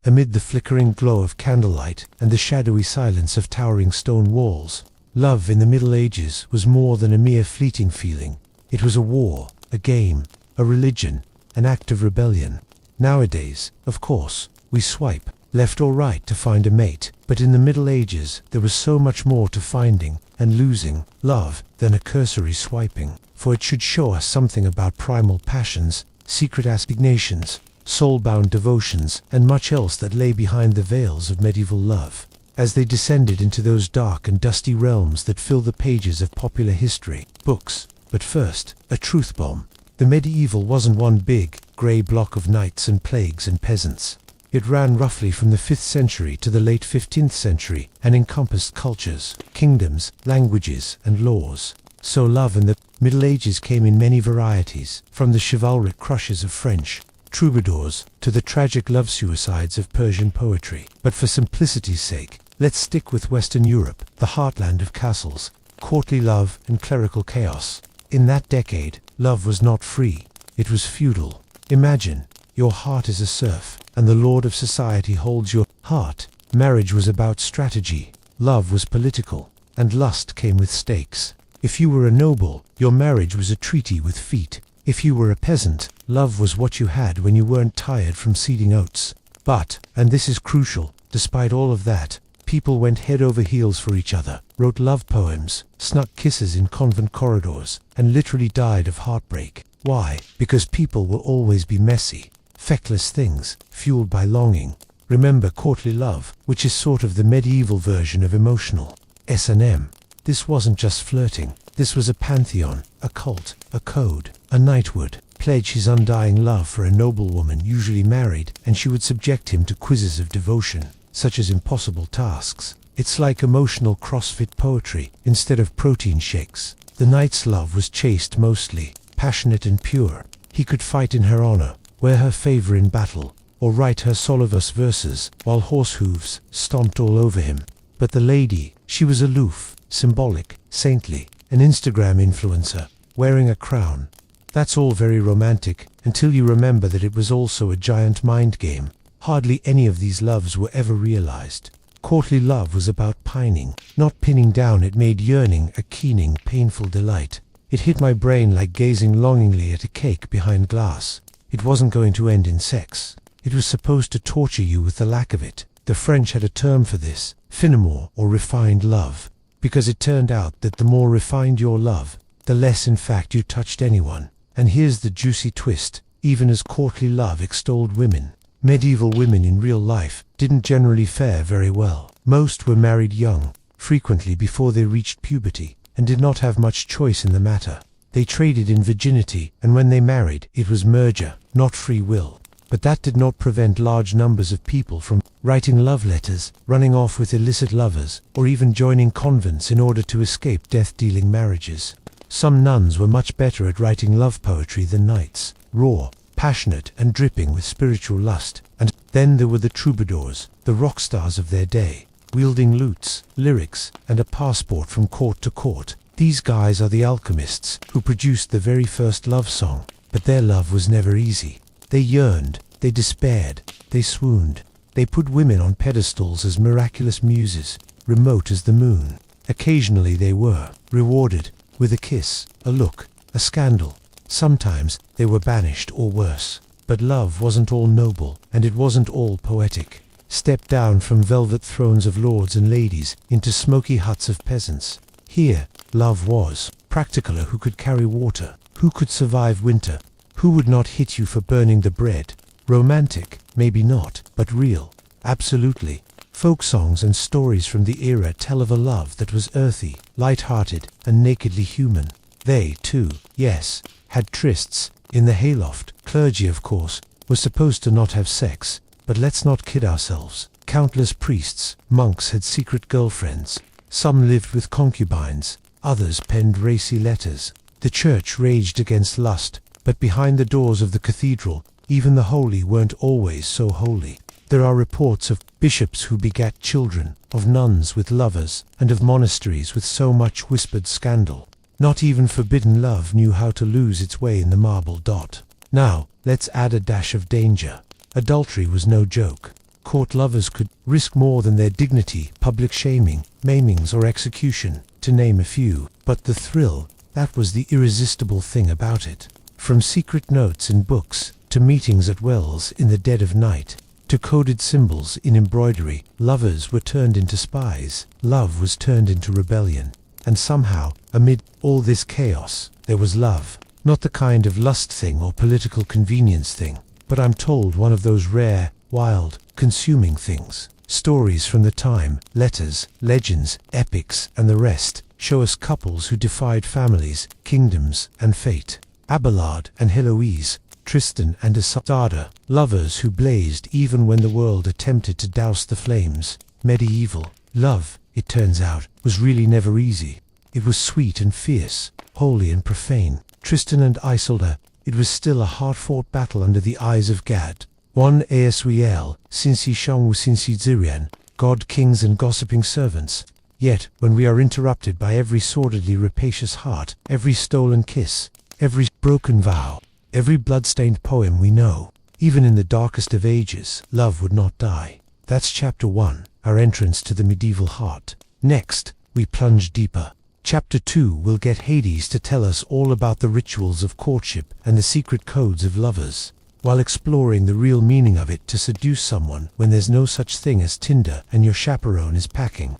amid the flickering glow of candlelight and the shadowy silence of towering stone walls. Love in the Middle Ages was more than a mere fleeting feeling. It was a war, a game, a religion, an act of rebellion. Nowadays, of course, we swipe left or right to find a mate, but in the Middle Ages there was so much more to finding and losing love than a cursory swiping, for it should show us something about primal passions, secret assignations, soul-bound devotions, and much else that lay behind the veils of medieval love, as they descended into those dark and dusty realms that fill the pages of popular history books. But first, a truth bomb. The medieval wasn't one big, grey block of knights and plagues and peasants. It ran roughly from the 5th century to the late 15th century and encompassed cultures, kingdoms, languages, and laws. So love in the Middle Ages came in many varieties, from the chivalric crushes of French troubadours to the tragic love suicides of Persian poetry. But for simplicity's sake, let's stick with Western Europe, the heartland of castles, courtly love, and clerical chaos. In that decade, love was not free. It was feudal. Imagine, your heart is a serf, and the lord of society holds your heart. Marriage was about strategy, love was political, and lust came with stakes. If you were a noble, your marriage was a treaty with feet. If you were a peasant, love was what you had when you weren't tired from seeding oats. But, and this is crucial, despite all of that, people went head over heels for each other, wrote love poems, snuck kisses in convent corridors, and literally died of heartbreak. Why? Because people will always be messy, feckless things, fueled by longing. Remember courtly love, which is sort of the medieval version of emotional S&M. This wasn't just flirting. This was a pantheon, a cult, a code. A knight would pledge his undying love for a noblewoman usually married, and she would subject him to quizzes of devotion, such as impossible tasks. It's like emotional CrossFit poetry instead of protein shakes. The knight's love was chaste mostly, passionate and pure. He could fight in her honor, wear her favor in battle, or write her Solivus verses while horse hooves stomped all over him. But the lady, she was aloof, symbolic, saintly, an Instagram influencer, wearing a crown. That's all very romantic, until you remember that it was also a giant mind game. Hardly any of these loves were ever realized. Courtly love was about pining, not pinning down. It made yearning a keening, painful delight. It hit my brain like gazing longingly at a cake behind glass. It wasn't going to end in sex. It was supposed to torture you with the lack of it. The French had a term for this, finiment, or refined love, because it turned out that the more refined your love, the less in fact you touched anyone. And here's the juicy twist: even as courtly love extolled women, medieval women in real life didn't generally fare very well. Most were married young, frequently before they reached puberty, and did not have much choice in the matter. They traded in virginity, and when they married, it was merger, not free will. But that did not prevent large numbers of people from writing love letters, running off with illicit lovers, or even joining convents in order to escape death-dealing marriages. Some nuns were much better at writing love poetry than knights, raw, passionate, and dripping with spiritual lust. And then there were the troubadours, the rock stars of their day, wielding lutes, lyrics, and a passport from court to court. These guys are the alchemists who produced the very first love song. But their love was never easy. They yearned, they despaired, they swooned. They put women on pedestals as miraculous muses, remote as the moon. Occasionally they were rewarded with a kiss, a look, a scandal. Sometimes they were banished or worse. But love wasn't all noble, and it wasn't all poetic. Step down from velvet thrones of lords and ladies into smoky huts of peasants. Here, love was practical. Who could carry water? Who could survive winter? Who would not hit you for burning the bread? Romantic, maybe not, but real, absolutely. Folk songs and stories from the era tell of a love that was earthy, light-hearted, and nakedly human. They, too, yes, had trysts in the hayloft. Clergy, of course, was supposed to not have sex, but let's not kid ourselves. Countless priests, monks had secret girlfriends. Some lived with concubines, others penned racy letters. The church raged against lust, but behind the doors of the cathedral, even the holy weren't always so holy. There are reports of bishops who begat children, of nuns with lovers, and of monasteries with so much whispered scandal. Not even forbidden love knew how to lose its way in the marble dot. Now, let's add a dash of danger. Adultery was no joke. Court lovers could risk more than their dignity, public shaming, maimings or execution, to name a few. But the thrill, that was the irresistible thing about it. From secret notes in books, to meetings at wells in the dead of night, to coded symbols in embroidery, lovers were turned into spies, love was turned into rebellion. And somehow, amid all this chaos, there was love. Not the kind of lust thing or political convenience thing, but I'm told one of those rare, wild, consuming things. Stories from the time, letters, legends, epics, and the rest, show us couples who defied families, kingdoms, and fate. Abelard and Heloise, Tristan and Isolde, lovers who blazed even when the world attempted to douse the flames. Medieval love, it turns out, was really never easy. It was sweet and fierce, holy and profane. Tristan and Isolde, it was still a hard-fought battle under the eyes of Gad. One Asriel, Sinsi Shangwu Sinsi Zirian, God, kings and gossiping servants. Yet, when we are interrupted by every sordidly rapacious heart, every stolen kiss, every broken vow, every blood-stained poem we know, even in the darkest of ages, love would not die. That's chapter 1, our entrance to the medieval heart. Next, we plunge deeper. Chapter 2 will get Hades to tell us all about the rituals of courtship and the secret codes of lovers, while exploring the real meaning of it to seduce someone when there's no such thing as Tinder and your chaperone is packing.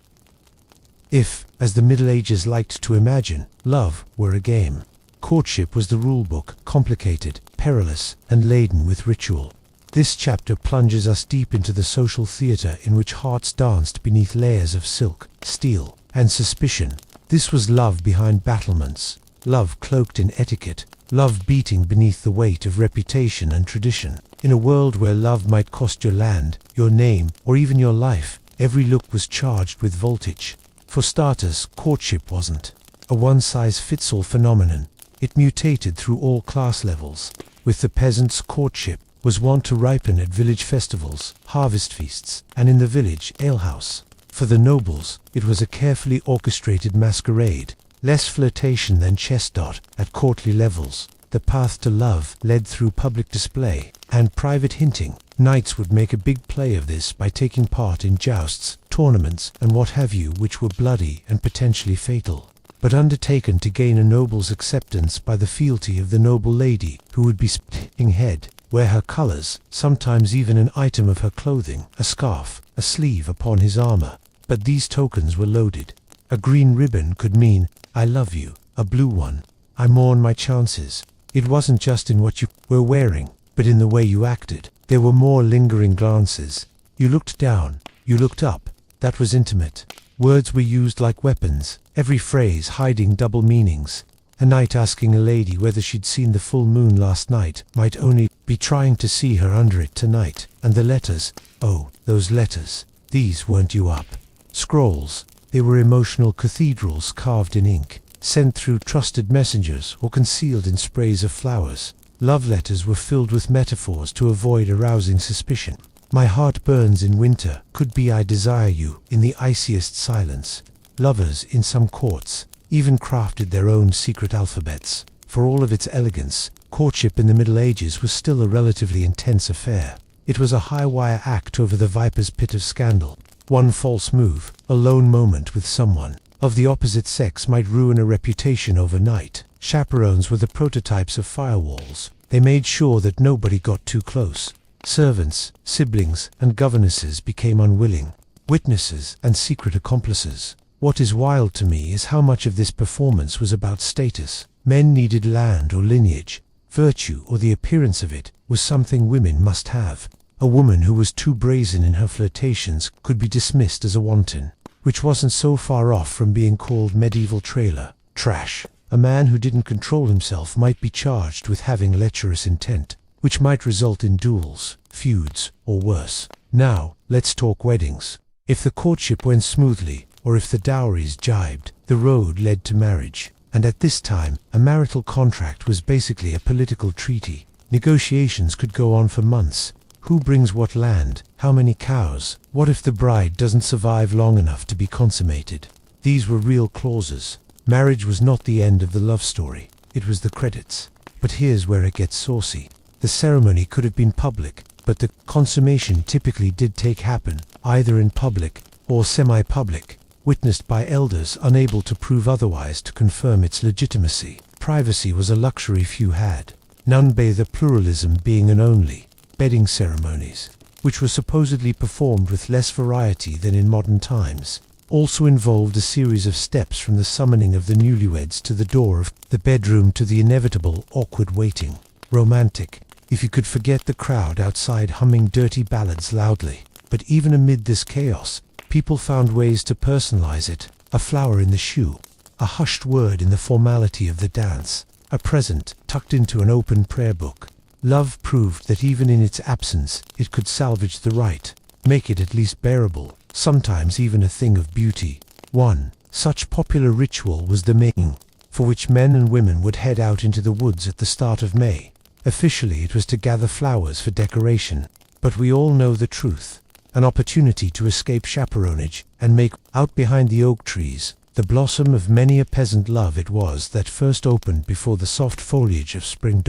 If, as the Middle Ages liked to imagine, love were a game, courtship was the rulebook, complicated, perilous, and laden with ritual. This chapter plunges us deep into the social theater in which hearts danced beneath layers of silk, steel, and suspicion. This was love behind battlements, love cloaked in etiquette, love beating beneath the weight of reputation and tradition. In a world where love might cost your land, your name, or even your life, every look was charged with voltage. For starters, courtship wasn't a one-size-fits-all phenomenon. It mutated through all class levels. With the peasants, courtship was wont to ripen at village festivals, harvest feasts, and in the village alehouse. For the nobles, it was a carefully orchestrated masquerade, less flirtation than chess-dot at courtly levels. The path to love led through public display and private hinting. Knights would make a big play of this by taking part in jousts, tournaments, and what have you, which were bloody and potentially fatal, but undertaken to gain a noble's acceptance by the fealty of the noble lady, who would be splitting head, wear her colors, sometimes even an item of her clothing, a scarf, a sleeve upon his armor. But these tokens were loaded. A green ribbon could mean, I love you. A blue one, I mourn my chances. It wasn't just in what you were wearing, but in the way you acted. There were more lingering glances. You looked down, you looked up. That was intimate. Words were used like weapons, every phrase hiding double meanings. A knight asking a lady whether she'd seen the full moon last night might only be trying to see her under it tonight. And the letters, oh, those letters, these weren't you up. Scrolls, they were emotional cathedrals carved in ink, sent through trusted messengers or concealed in sprays of flowers. Love letters were filled with metaphors to avoid arousing suspicion. My heart burns in winter, could be I desire you, in the iciest silence. Lovers in some courts even crafted their own secret alphabets. For all of its elegance, courtship in the Middle Ages was still a relatively intense affair. It was a high-wire act over the viper's pit of scandal. One false move, a lone moment with someone of the opposite sex might ruin a reputation overnight. Chaperones were the prototypes of firewalls. They made sure that nobody got too close. Servants, siblings, and governesses became unwilling witnesses and secret accomplices. What is wild to me is how much of this performance was about status. Men needed land or lineage. Virtue, or the appearance of it, was something women must have. A woman who was too brazen in her flirtations could be dismissed as a wanton, which wasn't so far off from being called medieval trailer trash. A man who didn't control himself might be charged with having lecherous intent, which might result in duels, feuds, or worse. Now, let's talk weddings. If the courtship went smoothly, or if the dowries jibed, the road led to marriage. And at this time, a marital contract was basically a political treaty. Negotiations could go on for months. Who brings what land? How many cows? What if the bride doesn't survive long enough to be consummated? These were real clauses. Marriage was not the end of the love story. It was the credits. But here's where it gets saucy. The ceremony could have been public, but the consummation typically did happen, either in public or semi-public, witnessed by elders unable to prove otherwise to confirm its legitimacy. Privacy was a luxury few had, none but the pluralism being an only. Bedding ceremonies, which were supposedly performed with less variety than in modern times, also involved a series of steps from the summoning of the newlyweds to the door of the bedroom to the inevitable awkward waiting. Romantic, if you could forget the crowd outside humming dirty ballads loudly. But even amid this chaos, people found ways to personalize it. A flower in the shoe, a hushed word in the formality of the dance, a present tucked into an open prayer book. Love proved that even in its absence, it could salvage the rite, make it at least bearable, sometimes even a thing of beauty. One such popular ritual was the mating, for which men and women would head out into the woods at the start of May. Officially, it was to gather flowers for decoration, but we all know the truth. An opportunity to escape chaperonage and make out behind the oak trees. The blossom of many a peasant love it was that first opened before the soft foliage of spring.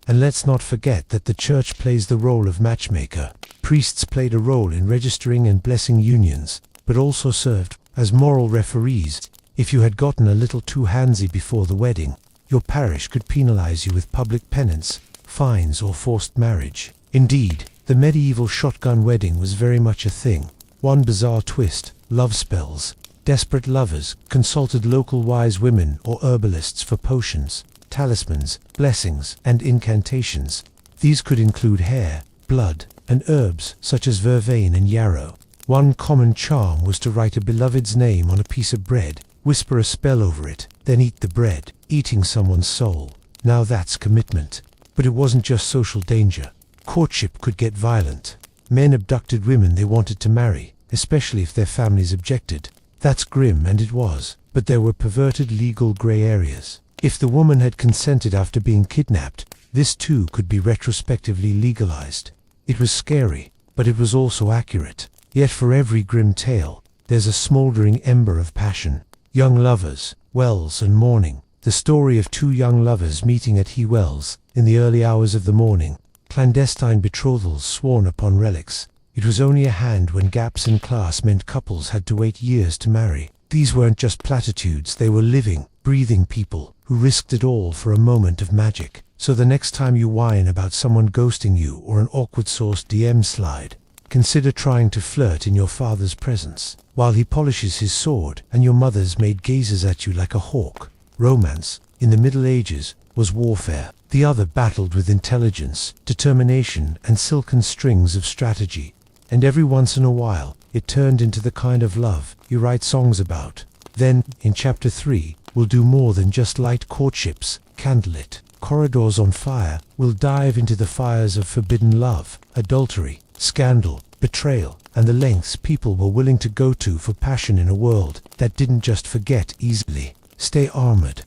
And let's not forget that the church plays the role of matchmaker. Priests played a role in registering and blessing unions, but also served as moral referees. If you had gotten a little too handsy before the wedding, your parish could penalize you with public penance, fines, or forced marriage. Indeed, the medieval shotgun wedding was very much a thing. One bizarre twist: love spells. Desperate lovers consulted local wise women or herbalists for potions, talismans, blessings, and incantations. These could include hair, blood, and herbs such as vervain and yarrow. One common charm was to write a beloved's name on a piece of bread, whisper a spell over it, then eat the bread, eating someone's soul. Now that's commitment. But it wasn't just social danger. Courtship could get violent. Men abducted women they wanted to marry, especially if their families objected. That's grim, and it was, but there were perverted legal gray areas. If the woman had consented after being kidnapped, this too could be retrospectively legalized. It was scary, but it was also accurate. Yet for every grim tale, there's a smoldering ember of passion. Young lovers, wells and morning. The story of two young lovers meeting at He Wells in the early hours of the morning. Clandestine betrothals sworn upon relics. It was only a hand when gaps in class meant couples had to wait years to marry. These weren't just platitudes, they were living, breathing people who risked it all for a moment of magic. So the next time you whine about someone ghosting you or an awkward source DM slide, consider trying to flirt in your father's presence, while he polishes his sword and your mother's maid gazes at you like a hawk. Romance, in the Middle Ages, was warfare. The other battled with intelligence, determination, and silken strings of strategy. And every once in a while, it turned into the kind of love you write songs about. Then, in Chapter 3, we'll do more than just light courtships, candlelit corridors on fire. We'll dive into the fires of forbidden love, adultery, scandal, betrayal, and the lengths people were willing to go to for passion in a world that didn't just forget easily. Stay armored.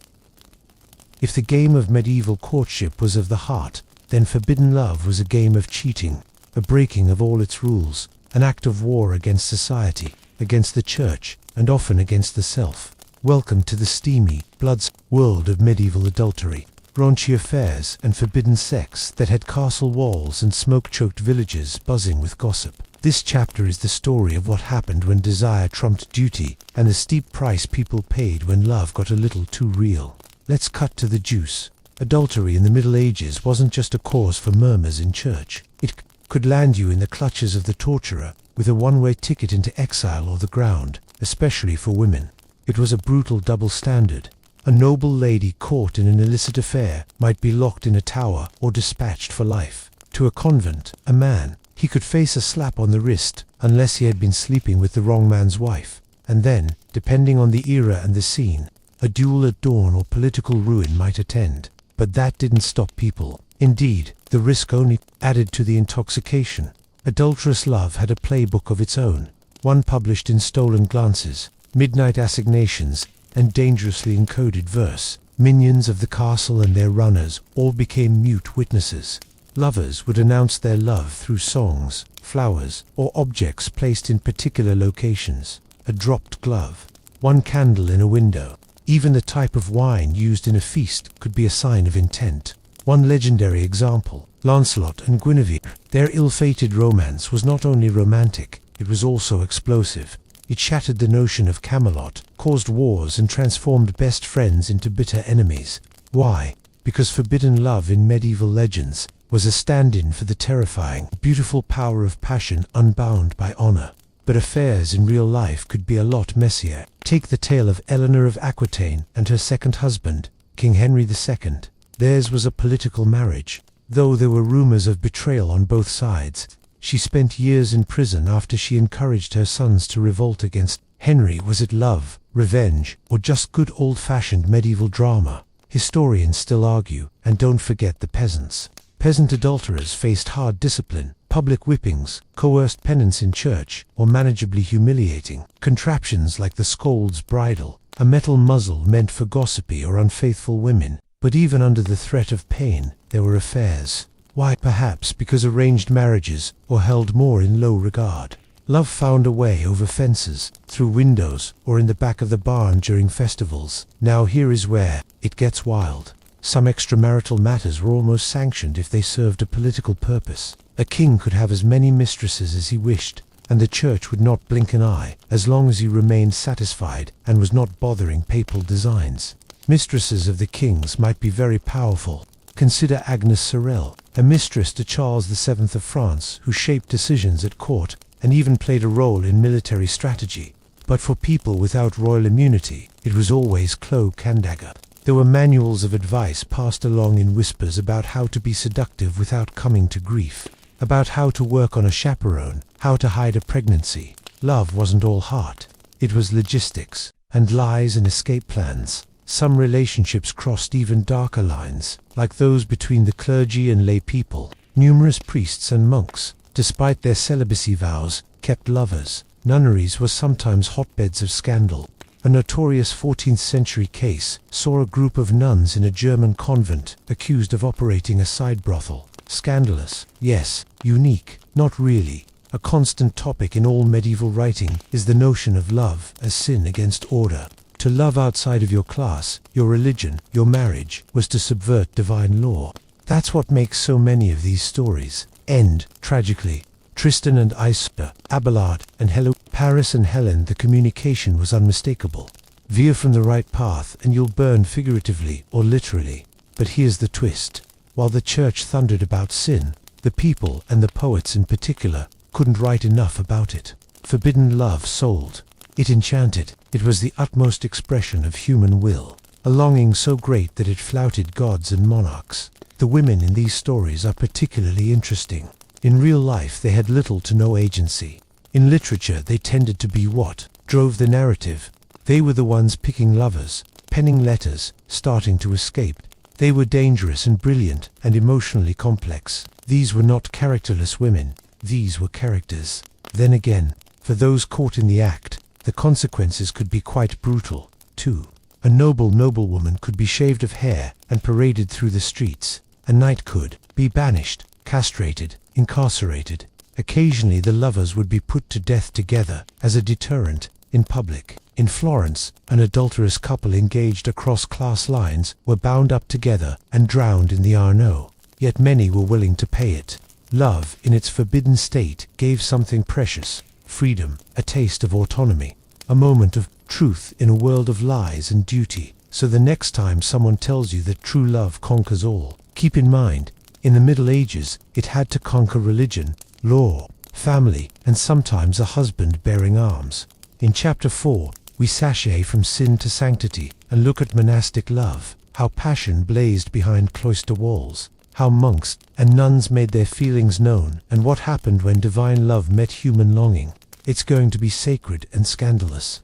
If the game of medieval courtship was of the heart, then forbidden love was a game of cheating, a breaking of all its rules, an act of war against society, against the church, and often against the self. Welcome to the steamy, blood's world of medieval adultery, raunchy affairs, and forbidden sex that had castle walls and smoke-choked villages buzzing with gossip. This chapter is the story of what happened when desire trumped duty, and the steep price people paid when love got a little too real. Let's cut to the juice. Adultery in the Middle Ages wasn't just a cause for murmurs in church. It could land you in the clutches of the torturer, with a one-way ticket into exile or the ground, especially for women. It was a brutal double standard. A noble lady caught in an illicit affair might be locked in a tower or dispatched for life. To a convent, a man, he could face a slap on the wrist unless he had been sleeping with the wrong man's wife. And then, depending on the era and the scene, a duel at dawn or political ruin might attend. But that didn't stop people. Indeed, the risk only added to the intoxication. Adulterous love had a playbook of its own, one published in stolen glances, midnight assignations, and dangerously encoded verse. Minions of the castle and their runners all became mute witnesses. Lovers would announce their love through songs, flowers, or objects placed in particular locations. A dropped glove, one candle in a window. Even the type of wine used in a feast could be a sign of intent. One legendary example, Lancelot and Guinevere. Their ill-fated romance was not only romantic, it was also explosive. It shattered the notion of Camelot, caused wars and transformed best friends into bitter enemies. Why? Because forbidden love in medieval legends was a stand-in for the terrifying, beautiful power of passion unbound by honor. But affairs in real life could be a lot messier. Take the tale of Eleanor of Aquitaine and her second husband, King Henry II. Theirs was a political marriage. Though there were rumors of betrayal on both sides, she spent years in prison after she encouraged her sons to revolt against Henry. Was it love, revenge, or just good old-fashioned medieval drama? Historians still argue, and don't forget the peasants. Peasant adulterers faced hard discipline, public whippings, coerced penance in church, or manageably humiliating contraptions like the scold's bridle, a metal muzzle meant for gossipy or unfaithful women. But even under the threat of pain, there were affairs. Why? Perhaps because arranged marriages were held more in low regard. Love found a way over fences, through windows, or in the back of the barn during festivals. Now here is where it gets wild. Some extramarital matters were almost sanctioned if they served a political purpose. A king could have as many mistresses as he wished, and the church would not blink an eye, as long as he remained satisfied and was not bothering papal designs. Mistresses of the kings might be very powerful. Consider Agnes Sorel, a mistress to Charles VII of France, who shaped decisions at court and even played a role in military strategy. But for people without royal immunity, it was always cloak and dagger. There were manuals of advice passed along in whispers about how to be seductive without coming to grief, about how to work on a chaperone, how to hide a pregnancy. Love wasn't all heart. It was logistics, and lies and escape plans. Some relationships crossed even darker lines, like those between the clergy and lay people. Numerous priests and monks, despite their celibacy vows, kept lovers. Nunneries were sometimes hotbeds of scandal. A notorious 14th century case saw a group of nuns in a German convent accused of operating a side brothel. Scandalous, yes. Unique, not really. A constant topic in all medieval writing is the notion of love as sin against order. To love outside of your class, your religion, your marriage, was to subvert divine law. That's what makes so many of these stories end tragically. Tristan and Isolde, Abelard and Hello, Paris and Helen. The communication was unmistakable. Veer from the right path and you'll burn, figuratively or literally. But here's the twist. While the church thundered about sin, the people, and the poets in particular, couldn't write enough about it. Forbidden love sold. It enchanted. It was the utmost expression of human will, a longing so great that it flouted gods and monarchs. The women in these stories are particularly interesting. In real life they had little to no agency. In literature they tended to be what drove the narrative. They were the ones picking lovers, penning letters, starting to escape. They were dangerous and brilliant and emotionally complex. These were not characterless women. These were characters. Then again, for those caught in the act, the consequences could be quite brutal, too. A noblewoman could be shaved of hair and paraded through the streets. A knight could be banished, castrated, incarcerated. Occasionally the lovers would be put to death together as a deterrent, in public. In Florence, an adulterous couple engaged across class lines were bound up together and drowned in the Arno. Yet many were willing to pay it. Love, in its forbidden state, gave something precious: freedom, a taste of autonomy, a moment of truth in a world of lies and duty. So the next time someone tells you that true love conquers all, keep in mind, in the Middle Ages, it had to conquer religion, law, family, and sometimes a husband bearing arms. In Chapter 4, we sashay from sin to sanctity and look at monastic love, how passion blazed behind cloister walls, how monks and nuns made their feelings known, and what happened when divine love met human longing. It's going to be sacred and scandalous.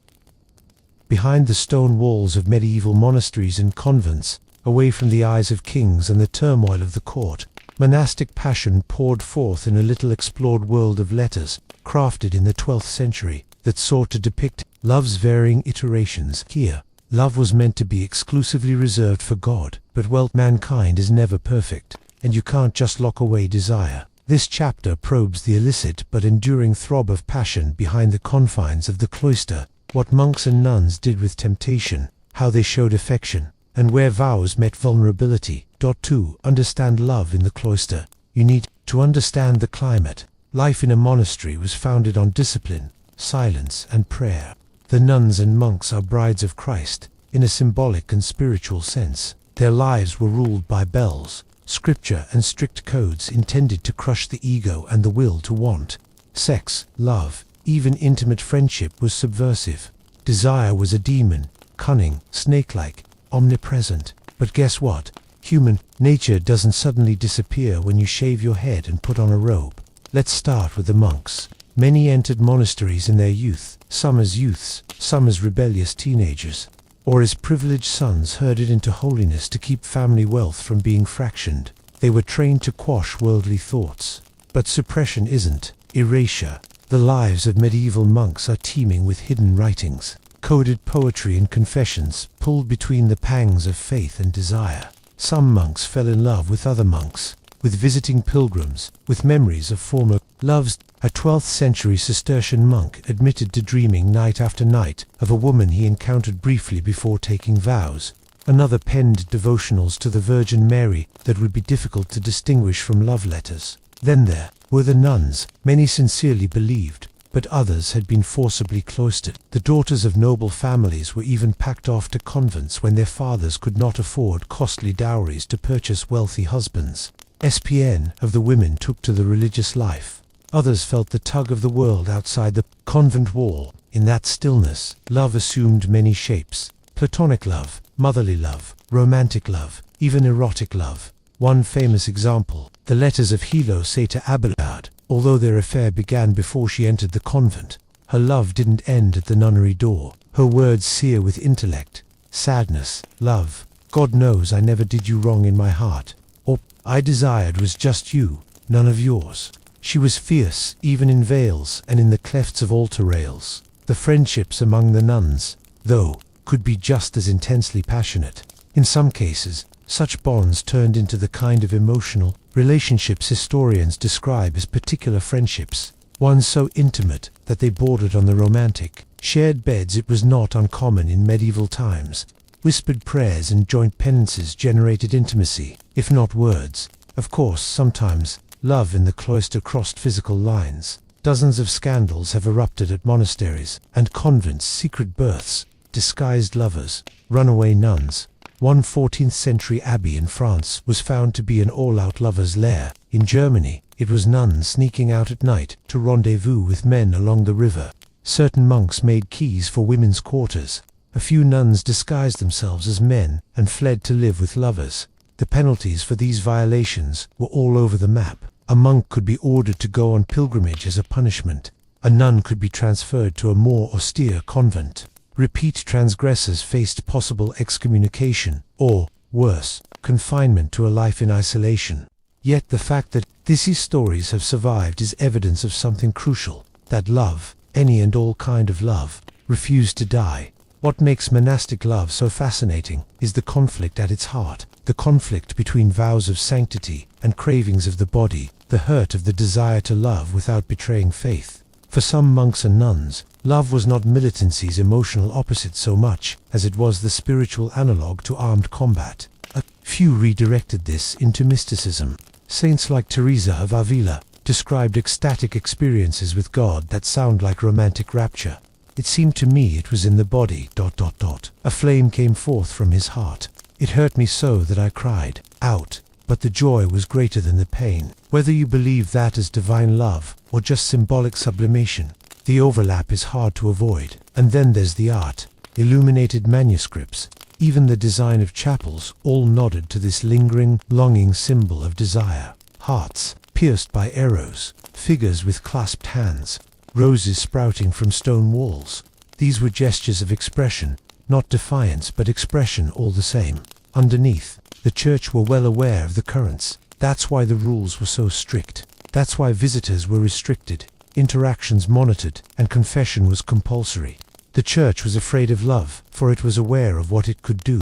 Behind the stone walls of medieval monasteries and convents, away from the eyes of kings and the turmoil of the court, monastic passion poured forth in a little explored world of letters, crafted in the 12th century, that sought to depict love's varying iterations. Here, love was meant to be exclusively reserved for God, but well, mankind is never perfect, and you can't just lock away desire. This chapter probes the illicit but enduring throb of passion behind the confines of the cloister, what monks and nuns did with temptation, how they showed affection, and where vows met vulnerability. To understand love in the cloister, you need to understand the climate. Life in a monastery was founded on discipline, silence, and prayer. The nuns and monks are brides of Christ, in a symbolic and spiritual sense. Their lives were ruled by bells, scripture, and strict codes intended to crush the ego and the will to want. Sex, love, even intimate friendship was subversive. Desire was a demon, cunning, snake-like, omnipresent. But guess what? Human nature doesn't suddenly disappear when you shave your head and put on a robe. Let's start with the monks. Many entered monasteries in their youth, some as youths, some as rebellious teenagers, or as privileged sons herded into holiness to keep family wealth from being fractioned. They were trained to quash worldly thoughts. But suppression isn't erasure. The lives of medieval monks are teeming with hidden writings, coded poetry and confessions, pulled between the pangs of faith and desire. Some monks fell in love with other monks, with visiting pilgrims, with memories of former loves. A 12th century Cistercian monk admitted to dreaming night after night of a woman he encountered briefly before taking vows. Another penned devotionals to the Virgin Mary that would be difficult to distinguish from love letters. Then there were the nuns. Many sincerely believed, but others had been forcibly cloistered. The daughters of noble families were even packed off to convents when their fathers could not afford costly dowries to purchase wealthy husbands. SPN of the women took to the religious life. Others felt the tug of the world outside the convent wall. In that stillness, love assumed many shapes. Platonic love, motherly love, romantic love, even erotic love. One famous example, the letters of Hilo say to Abelard. Although their affair began before she entered the convent, her love didn't end at the nunnery door. Her words sear with intellect, sadness, love. God knows I never did you wrong in my heart. Or, I desired was just you, none of yours. She was fierce, even in veils and in the clefts of altar rails. The friendships among the nuns, though, could be just as intensely passionate. In some cases, such bonds turned into the kind of emotional relationships historians describe as particular friendships, ones so intimate that they bordered on the romantic. Shared beds. It was not uncommon in medieval times. Whispered prayers and joint penances generated intimacy, if not words. Of course, sometimes, love in the cloister crossed physical lines. Dozens of scandals have erupted at monasteries and convents. Secret births, disguised lovers, runaway nuns. One 14th century abbey in France was found to be an all-out lover's lair. In Germany, it was nuns sneaking out at night to rendezvous with men along the river. Certain monks made keys for women's quarters. A few nuns disguised themselves as men and fled to live with lovers. The penalties for these violations were all over the map. A monk could be ordered to go on pilgrimage as a punishment. A nun could be transferred to a more austere convent. Repeat transgressors faced possible excommunication, or, worse, confinement to a life in isolation. Yet the fact that these stories have survived is evidence of something crucial, that love, any and all kind of love, refused to die. What makes monastic love so fascinating is the conflict at its heart, the conflict between vows of sanctity and cravings of the body, the hurt of the desire to love without betraying faith. For some monks and nuns, love was not militancy's emotional opposite so much as it was the spiritual analog to armed combat. A few redirected this into mysticism. Saints like Teresa of Avila described ecstatic experiences with God that sound like romantic rapture. It seemed to me it was in the body. A flame came forth from his heart. It hurt me so that I cried out, but the joy was greater than the pain. Whether you believe that as divine love or just symbolic sublimation, the overlap is hard to avoid. And then there's the art, illuminated manuscripts, even the design of chapels, all nodded to this lingering, longing symbol of desire. Hearts pierced by arrows, figures with clasped hands, roses sprouting from stone walls. These were gestures of expression, not defiance but expression all the same. Underneath, the church were well aware of the currents. That's why the rules were so strict. That's why visitors were restricted, interactions monitored, and confession was compulsory. The church was afraid of love, for it was aware of what it could do.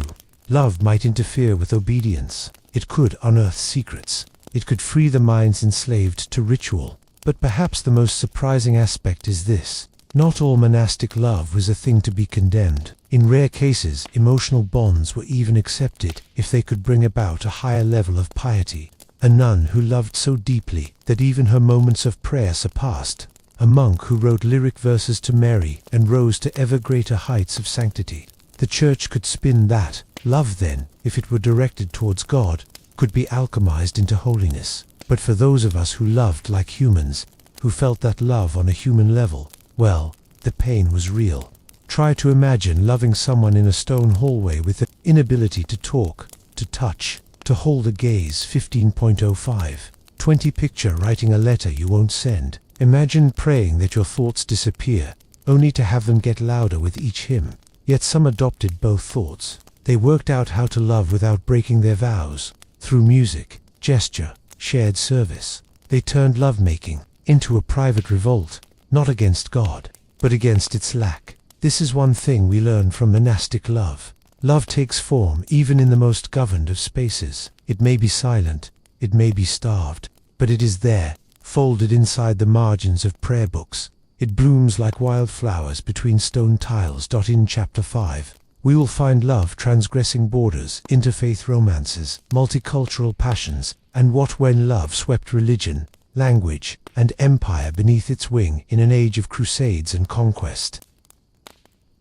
Love might interfere with obedience. It could unearth secrets. It could free the minds enslaved to ritual. But perhaps the most surprising aspect is this. Not all monastic love was a thing to be condemned. In rare cases, emotional bonds were even accepted if they could bring about a higher level of piety. A nun who loved so deeply that even her moments of prayer surpassed. A monk who wrote lyric verses to Mary and rose to ever greater heights of sanctity. The Church could spin that. Love then, if it were directed towards God, could be alchemized into holiness. But for those of us who loved like humans, who felt that love on a human level, well, the pain was real. Try to imagine loving someone in a stone hallway with the inability to talk, to touch, to hold a gaze. 15.05. 20. Picture writing a letter you won't send. Imagine praying that your thoughts disappear, only to have them get louder with each hymn. Yet some adopted both thoughts. They worked out how to love without breaking their vows. Through music, gesture, shared service. They turned lovemaking into a private revolt, not against God, but against its lack. This is one thing we learn from monastic love. Love takes form even in the most governed of spaces. It may be silent, it may be starved, but it is there, folded inside the margins of prayer books. It blooms like wildflowers between stone tiles. In chapter 5, we will find love transgressing borders, interfaith romances, multicultural passions, and what when love swept religion, language, and empire beneath its wing in an age of crusades and conquest.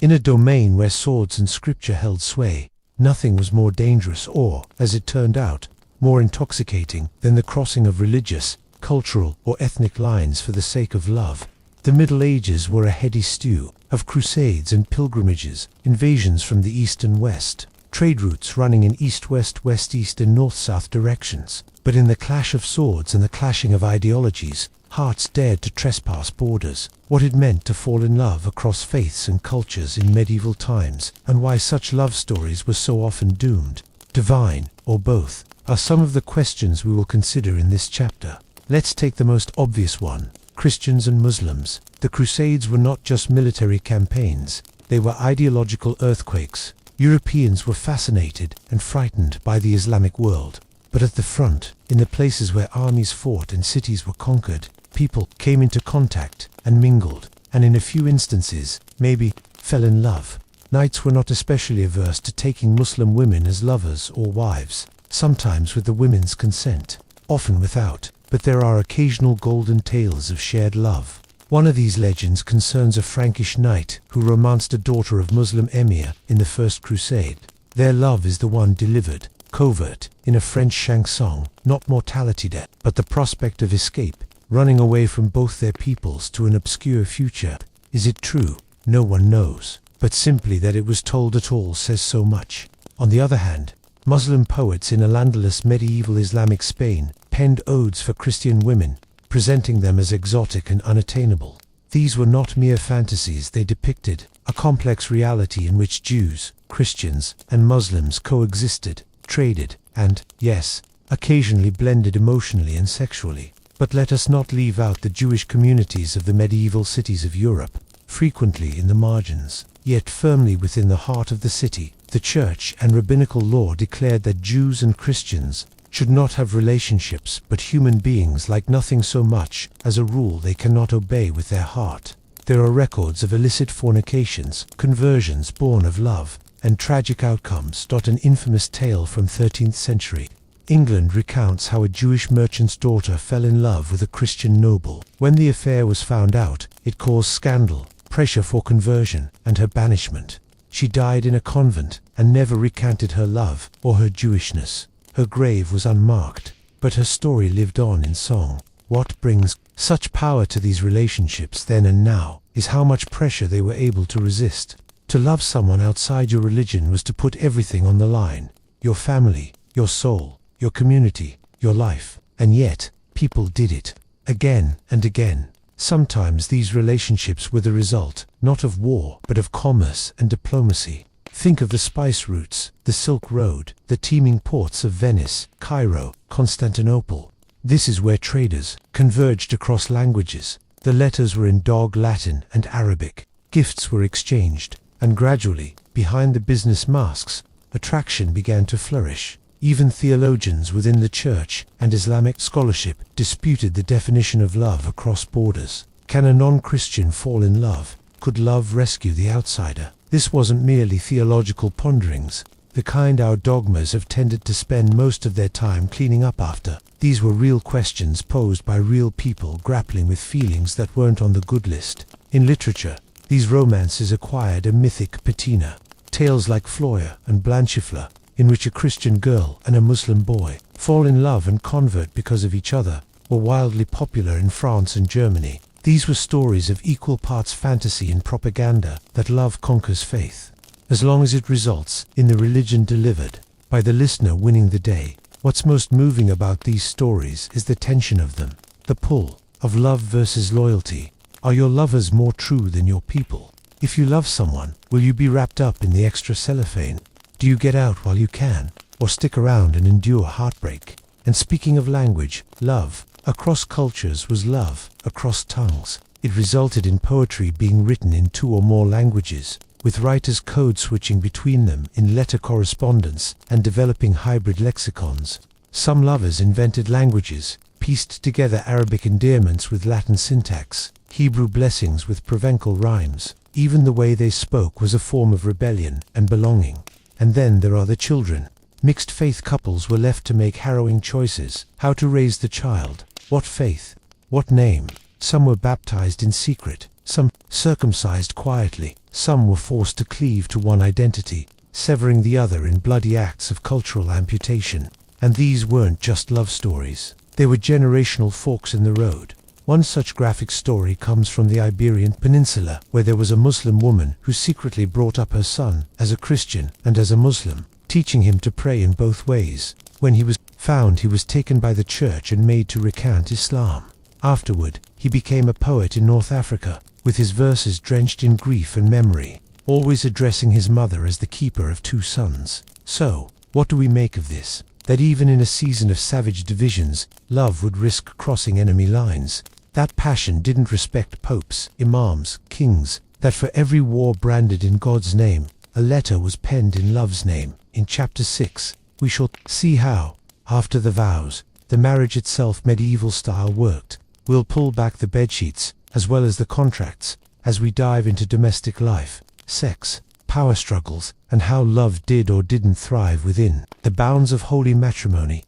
In a domain where swords and scripture held sway, nothing was more dangerous or, as it turned out, more intoxicating than the crossing of religious, cultural, or ethnic lines for the sake of love. The Middle Ages were a heady stew of crusades and pilgrimages, invasions from the east and west, trade routes running in east-west, west-east, and north-south directions. But in the clash of swords and the clashing of ideologies, hearts dared to trespass borders. What it meant to fall in love across faiths and cultures in medieval times, and why such love stories were so often doomed, divine, or both, are some of the questions we will consider in this chapter. Let's take the most obvious one. Christians and Muslims. The Crusades were not just military campaigns, they were ideological earthquakes. Europeans were fascinated and frightened by the Islamic world. But at the front, in the places where armies fought and cities were conquered, people came into contact and mingled, and in a few instances, maybe, fell in love. Knights were not especially averse to taking Muslim women as lovers or wives, sometimes with the women's consent, often without, but there are occasional golden tales of shared love. One of these legends concerns a Frankish knight who romanced a daughter of Muslim emir in the First Crusade. Their love is the one delivered, covert, in a French chanson, not mortality debt, but the prospect of escape, running away from both their peoples to an obscure future. Is it true? No one knows, but simply that it was told at all says so much. On the other hand, Muslim poets in Al-Andalus medieval Islamic Spain penned odes for Christian women, presenting them as exotic and unattainable. These were not mere fantasies, they depicted a complex reality in which Jews, Christians, and Muslims coexisted, traded, and, yes, occasionally blended emotionally and sexually. But let us not leave out the Jewish communities of the medieval cities of Europe, frequently in the margins, yet firmly within the heart of the city. The Church and rabbinical law declared that Jews and Christians should not have relationships, but human beings like nothing so much as a rule they cannot obey with their heart. There are records of illicit fornications, conversions born of love, and tragic outcomes. An infamous tale from 13th century England recounts how a Jewish merchant's daughter fell in love with a Christian noble. When the affair was found out, it caused scandal, pressure for conversion, and her banishment. She died in a convent and never recanted her love or her Jewishness. Her grave was unmarked, but her story lived on in song. What brings such power to these relationships then and now is how much pressure they were able to resist. To love someone outside your religion was to put everything on the line. Your family, your soul, your community, your life. And yet, people did it. Again and again. Sometimes these relationships were the result, not of war, but of commerce and diplomacy. Think of the spice routes, the Silk Road, the teeming ports of Venice, Cairo, Constantinople. This is where traders converged across languages. The letters were in Dog Latin and Arabic. Gifts were exchanged, and gradually, behind the business masks, attraction began to flourish. Even theologians within the Church and Islamic scholarship disputed the definition of love across borders. Can a non-Christian fall in love? could love rescue the outsider? This wasn't merely theological ponderings, the kind our dogmas have tended to spend most of their time cleaning up after. These were real questions posed by real people grappling with feelings that weren't on the good list. In literature, these romances acquired a mythic patina. Tales like Floyer and Blanchifleur, in which a Christian girl and a Muslim boy fall in love and convert because of each other, were wildly popular in France and Germany. These were stories of equal parts fantasy and propaganda that love conquers faith, as long as it results in the religion delivered by the listener winning the day. What's most moving about these stories is the tension of them, the pull of love versus loyalty. Are your lovers more true than your people? If you love someone, will you be wrapped up in the extra cellophane? Do you get out while you can, or stick around and endure heartbreak? And speaking of language, love across cultures was love across tongues. It resulted in poetry being written in 2 or more languages, with writers code switching between them in letter correspondence and developing hybrid lexicons. Some lovers invented languages, pieced together Arabic endearments with Latin syntax, Hebrew blessings with Provençal rhymes. Even the way they spoke was a form of rebellion and belonging. And then there are the children. Mixed faith couples were left to make harrowing choices. How to raise the child, what faith, what name. Some were baptized in secret, some circumcised quietly, some were forced to cleave to one identity, severing the other in bloody acts of cultural amputation. And these weren't just love stories. They were generational forks in the road. One such graphic story comes from the Iberian Peninsula, where there was a Muslim woman who secretly brought up her son as a Christian and as a Muslim, teaching him to pray in both ways. When he was found, he was taken by the church and made to recant Islam. Afterward, he became a poet in North Africa, with his verses drenched in grief and memory, always addressing his mother as the keeper of 2 sons. So, what do we make of this? That even in a season of savage divisions, love would risk crossing enemy lines. That passion didn't respect popes, imams, kings. That for every war branded in God's name, a letter was penned in love's name. In chapter 6, we shall see how, after the vows, the marriage itself medieval style worked. We'll pull back the bedsheets, as well as the contracts, as we dive into domestic life, sex, power struggles, and how love did or didn't thrive within the bounds of holy matrimony.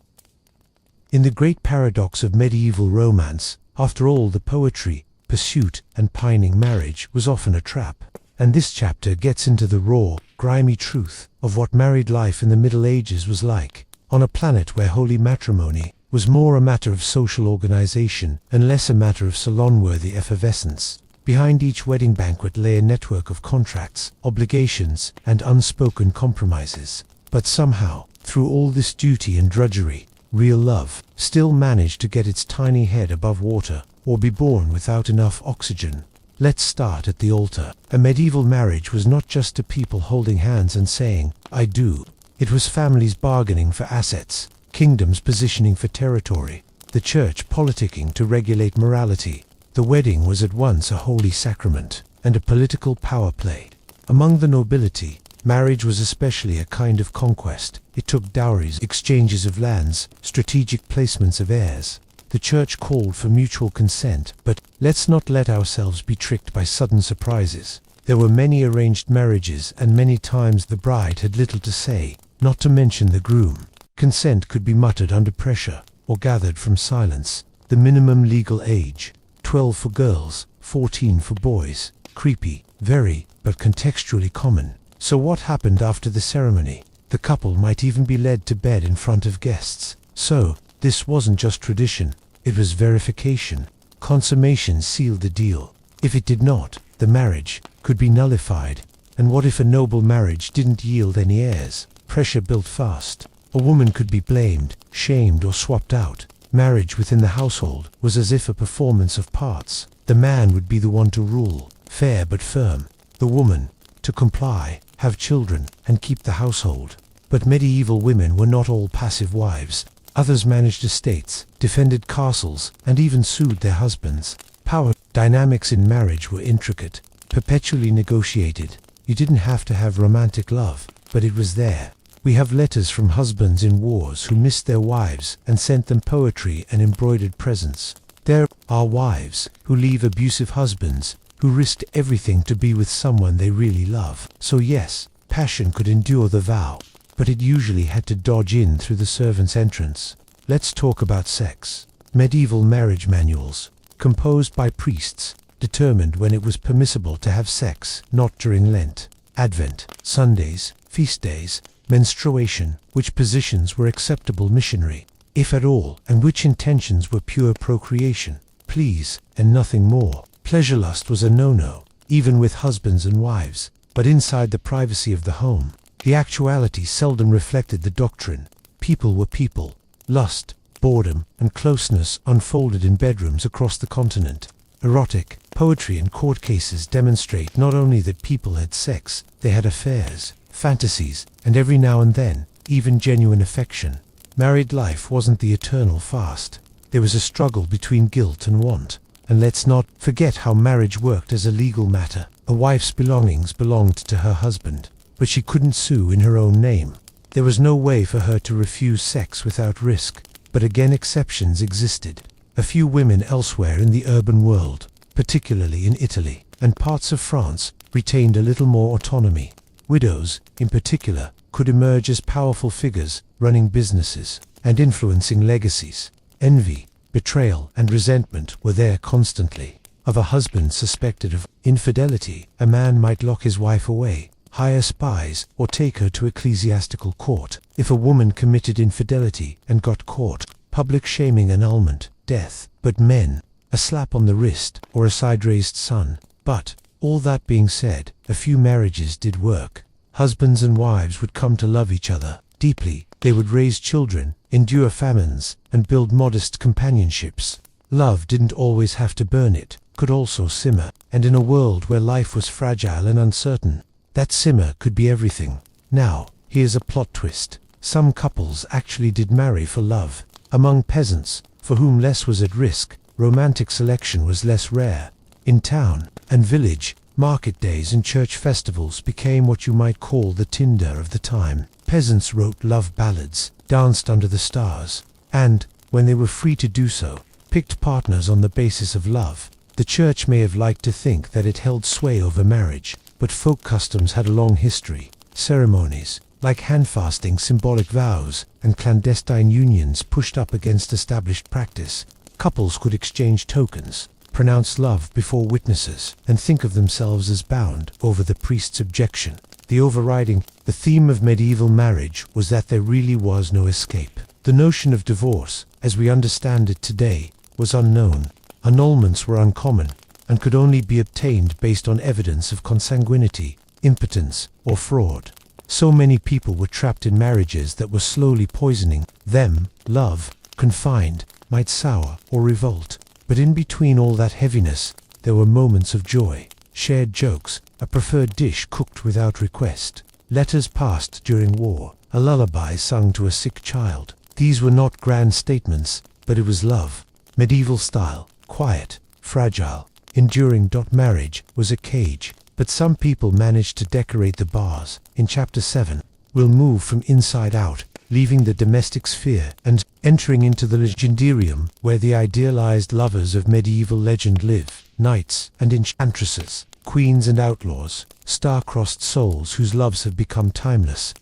In the great paradox of medieval romance, after all, the poetry, pursuit, and pining marriage was often a trap. And this chapter gets into the raw, grimy truth of what married life in the Middle Ages was like, on a planet where holy matrimony was more a matter of social organization and less a matter of salon-worthy effervescence. Behind each wedding banquet lay a network of contracts, obligations, and unspoken compromises. But somehow, through all this duty and drudgery, real love still managed to get its tiny head above water, or be born without enough oxygen. Let's start at the altar. A medieval marriage was not just two people holding hands and saying, "I do." It was families bargaining for assets, kingdoms positioning for territory, the church politicking to regulate morality. The wedding was at once a holy sacrament and a political power play. Among the nobility, marriage was especially a kind of conquest. It took dowries, exchanges of lands, strategic placements of heirs. The church called for mutual consent, but let's not let ourselves be tricked by sudden surprises. There were many arranged marriages, and many times the bride had little to say, not to mention the groom. Consent could be muttered under pressure, or gathered from silence. The minimum legal age, 12 for girls, 14 for boys. Creepy, very, but contextually common. So what happened after the ceremony? The couple might even be led to bed in front of guests. So, this wasn't just tradition, it was verification. Consummation sealed the deal. If it did not, the marriage could be nullified. And what if a noble marriage didn't yield any heirs? Pressure built fast. A woman could be blamed, shamed, or swapped out. Marriage within the household was as if a performance of parts. The man would be the one to rule, fair but firm. The woman, to comply, have children, and keep the household. But medieval women were not all passive wives. Others managed estates, defended castles, and even sued their husbands. Power dynamics in marriage were intricate, perpetually negotiated. You didn't have to have romantic love, but it was there. We have letters from husbands in wars who missed their wives and sent them poetry and embroidered presents. There are wives who leave abusive husbands who risked everything to be with someone they really love. So yes, passion could endure the vow, but it usually had to dodge in through the servant's entrance. Let's talk about sex. Medieval marriage manuals, composed by priests, determined when it was permissible to have sex, not during Lent, Advent, Sundays, feast days, menstruation, which positions were acceptable missionary, if at all, and which intentions were pure procreation, please, and nothing more. Pleasure lust was a no-no, even with husbands and wives, but inside the privacy of the home. The actuality seldom reflected the doctrine. People were people. Lust, boredom, and closeness unfolded in bedrooms across the continent. Erotic, poetry, and court cases demonstrate not only that people had sex, they had affairs, fantasies, and every now and then, even genuine affection. Married life wasn't the eternal fast. There was a struggle between guilt and want. And let's not forget how marriage worked as a legal matter. A wife's belongings belonged to her husband, but she couldn't sue in her own name. There was no way for her to refuse sex without risk, but again exceptions existed. A few women elsewhere in the urban world, particularly in Italy and parts of France, retained a little more autonomy. Widows, in particular, could emerge as powerful figures, running businesses and influencing legacies. Envy, betrayal, and resentment were there constantly. Of a husband suspected of infidelity, a man might lock his wife away, hire spies, or take her to ecclesiastical court. If a woman committed infidelity and got caught, public shaming, annulment, death. But men, a slap on the wrist or a side-raised son. But, all that being said, a few marriages did work. Husbands and wives would come to love each other deeply. They would raise children, endure famines, and build modest companionships. Love didn't always have to burn, it could also simmer. And in a world where life was fragile and uncertain, that simmer could be everything. Now, here's a plot twist. Some couples actually did marry for love. Among peasants, for whom less was at risk, romantic selection was less rare. In town and village, market days and church festivals became what you might call the Tinder of the time. Peasants wrote love ballads, danced under the stars, and, when they were free to do so, picked partners on the basis of love. The church may have liked to think that it held sway over marriage, but folk customs had a long history. Ceremonies, like hand-fasting, symbolic vows, and clandestine unions pushed up against established practice. Couples could exchange tokens, pronounce love before witnesses, and think of themselves as bound over the priest's objection. The theme of medieval marriage was that there really was no escape. The notion of divorce, as we understand it today, was unknown. Annulments were uncommon, and could only be obtained based on evidence of consanguinity, impotence, or fraud. So many people were trapped in marriages that were slowly poisoning them. Love, confined, might sour or revolt. But in between all that heaviness, there were moments of joy, shared jokes, a preferred dish cooked without request, letters passed during war, a lullaby sung to a sick child. These were not grand statements, but it was love. Medieval style, quiet, fragile, enduring. Marriage was a cage, but some people managed to decorate the bars. In Chapter 7, we'll move from inside out, leaving the domestic sphere and entering into the legendarium, where the idealized lovers of medieval legend live. Knights and enchantresses, queens and outlaws, star-crossed souls whose loves have become timeless.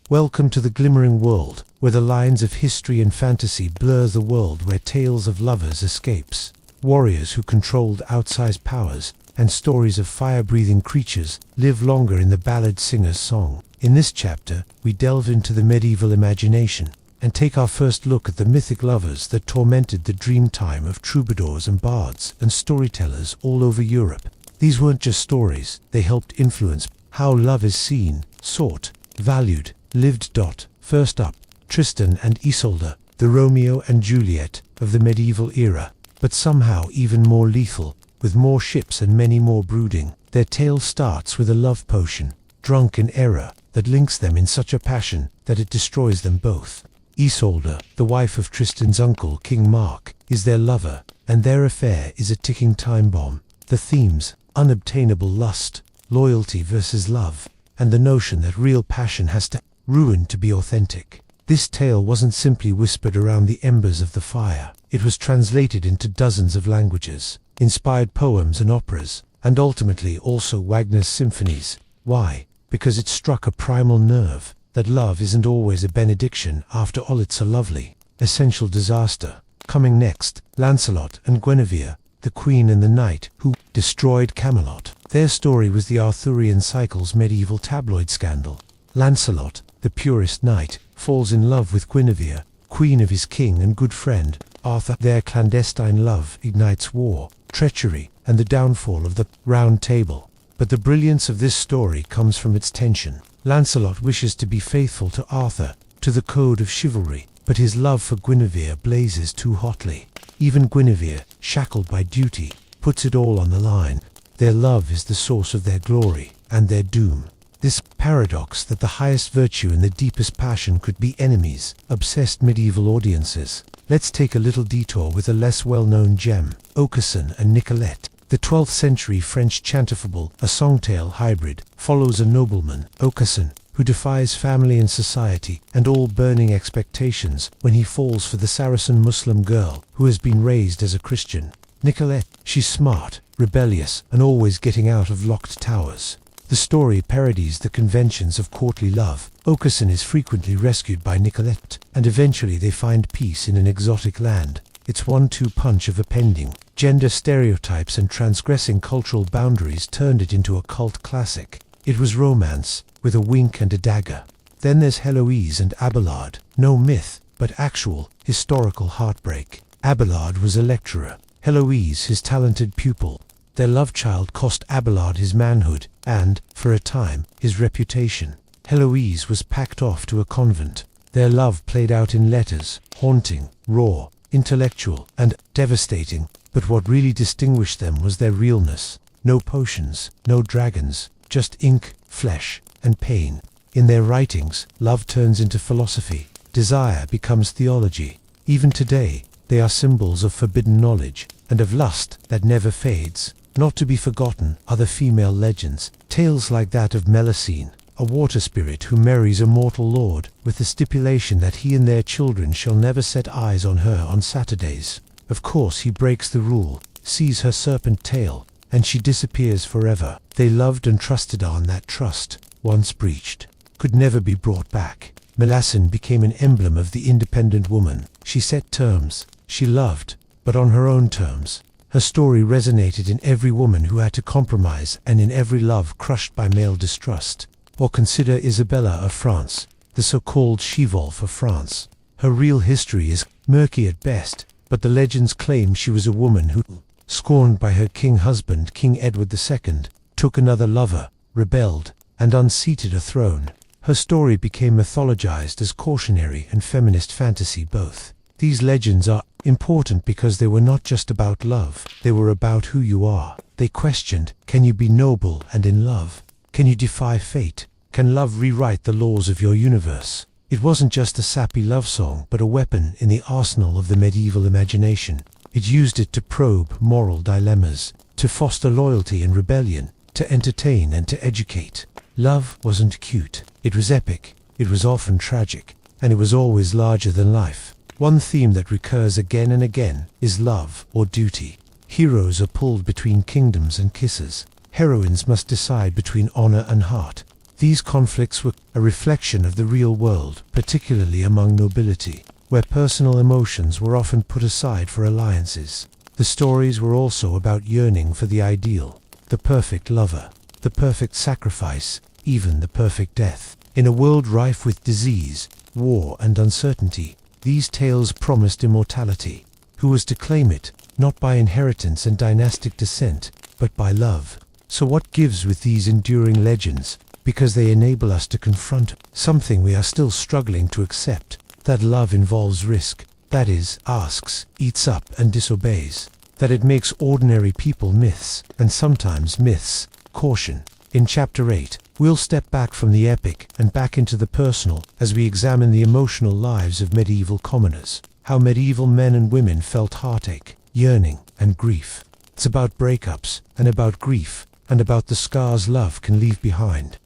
Welcome to the glimmering world, where the lines of history and fantasy blur the world where tales of lovers escapes, warriors who controlled outsized powers, and stories of fire-breathing creatures live longer in the ballad singer's song. In this chapter, we delve into the medieval imagination and take our first look at the mythic lovers that tormented the dreamtime of troubadours and bards and storytellers all over Europe. These weren't just stories, they helped influence how love is seen, sought, valued, lived. First up, Tristan and Isolde, the Romeo and Juliet of the medieval era, but somehow even more lethal, with more ships and many more brooding. Their tale starts with a love potion, drunk in error, that links them in such a passion that it destroys them both. Isolde, the wife of Tristan's uncle King Mark, is their lover, and their affair is a ticking time bomb. The themes, unobtainable lust, loyalty versus love, and the notion that real passion has to ruin to be authentic. This tale wasn't simply whispered around the embers of the fire. It was translated into dozens of languages. inspired poems and operas, and ultimately also Wagner's symphonies. Why? Because it struck a primal nerve, that love isn't always a benediction. After all, it's a lovely, essential disaster. Coming next, Lancelot and Guinevere, the queen and the knight who destroyed Camelot. Their story was the Arthurian Cycle's medieval tabloid scandal. Lancelot, the purest knight, falls in love with Guinevere, queen of his king and good friend, Arthur. Their clandestine love ignites war, treachery, and the downfall of the Round Table. But the brilliance of this story comes from its tension. Lancelot wishes to be faithful to Arthur, to the code of chivalry, but his love for Guinevere blazes too hotly. Even Guinevere, shackled by duty, puts it all on the line. Their love is the source of their glory and their doom. This paradox that the highest virtue and the deepest passion could be enemies obsessed medieval audiences. Let's take a little detour with a less well-known gem, Aucassin and Nicolette. The 12th century French chantifable, a songtale hybrid, follows a nobleman, Aucassin, who defies family and society and all burning expectations when he falls for the Saracen Muslim girl who has been raised as a Christian. Nicolette, she's smart, rebellious, and always getting out of locked towers. The story parodies the conventions of courtly love. Aucassin is frequently rescued by Nicolette, and eventually they find peace in an exotic land. It's 1-2 punch of appending gender stereotypes and transgressing cultural boundaries turned it into a cult classic. It was romance, with a wink and a dagger. Then there's Heloise and Abelard. No myth, but actual, historical heartbreak. Abelard was a lecturer, Heloise his talented pupil. Their love child cost Abelard his manhood and, for a time, his reputation. Heloise was packed off to a convent. Their love played out in letters, haunting, raw, intellectual, and devastating, but what really distinguished them was their realness. No potions, no dragons, just ink, flesh, and pain. In their writings, love turns into philosophy, desire becomes theology. Even today, they are symbols of forbidden knowledge, and of lust that never fades. Not to be forgotten are the female legends, tales like that of Melusine, a water spirit who marries a mortal lord, with the stipulation that he and their children shall never set eyes on her on Saturdays. Of course he breaks the rule, sees her serpent tail, and she disappears forever. They loved and trusted on that trust, once breached, could never be brought back. Melusine became an emblem of the independent woman. She set terms, she loved, but on her own terms. Her story resonated in every woman who had to compromise and in every love crushed by male distrust. Or consider Isabella of France, the so-called She-Wolf of France. Her real history is murky at best, but the legends claim she was a woman who, scorned by her king husband King Edward II, took another lover, rebelled, and unseated a throne. Her story became mythologized as cautionary and feminist fantasy both. These legends are important because they were not just about love, they were about who you are. They questioned, can you be noble and in love? Can you defy fate? Can love rewrite the laws of your universe? It wasn't just a sappy love song, but a weapon in the arsenal of the medieval imagination. It used it to probe moral dilemmas, to foster loyalty and rebellion, to entertain and to educate. Love wasn't cute. It was epic, it was often tragic, and it was always larger than life. One theme that recurs again and again is love or duty. Heroes are pulled between kingdoms and kisses. Heroines must decide between honor and heart. These conflicts were a reflection of the real world, particularly among nobility, where personal emotions were often put aside for alliances. The stories were also about yearning for the ideal, the perfect lover, the perfect sacrifice, even the perfect death. In a world rife with disease, war, and uncertainty, these tales promised immortality. Who was to claim it, not by inheritance and dynastic descent, but by love? So what gives with these enduring legends? Because they enable us to confront something we are still struggling to accept, that love involves risk, that is, asks, eats up, and disobeys, that it makes ordinary people myths, and sometimes myths, caution. In Chapter 8, we'll step back from the epic and back into the personal as we examine the emotional lives of medieval commoners, how medieval men and women felt heartache, yearning, and grief. It's about breakups, and about grief, and about the scars love can leave behind.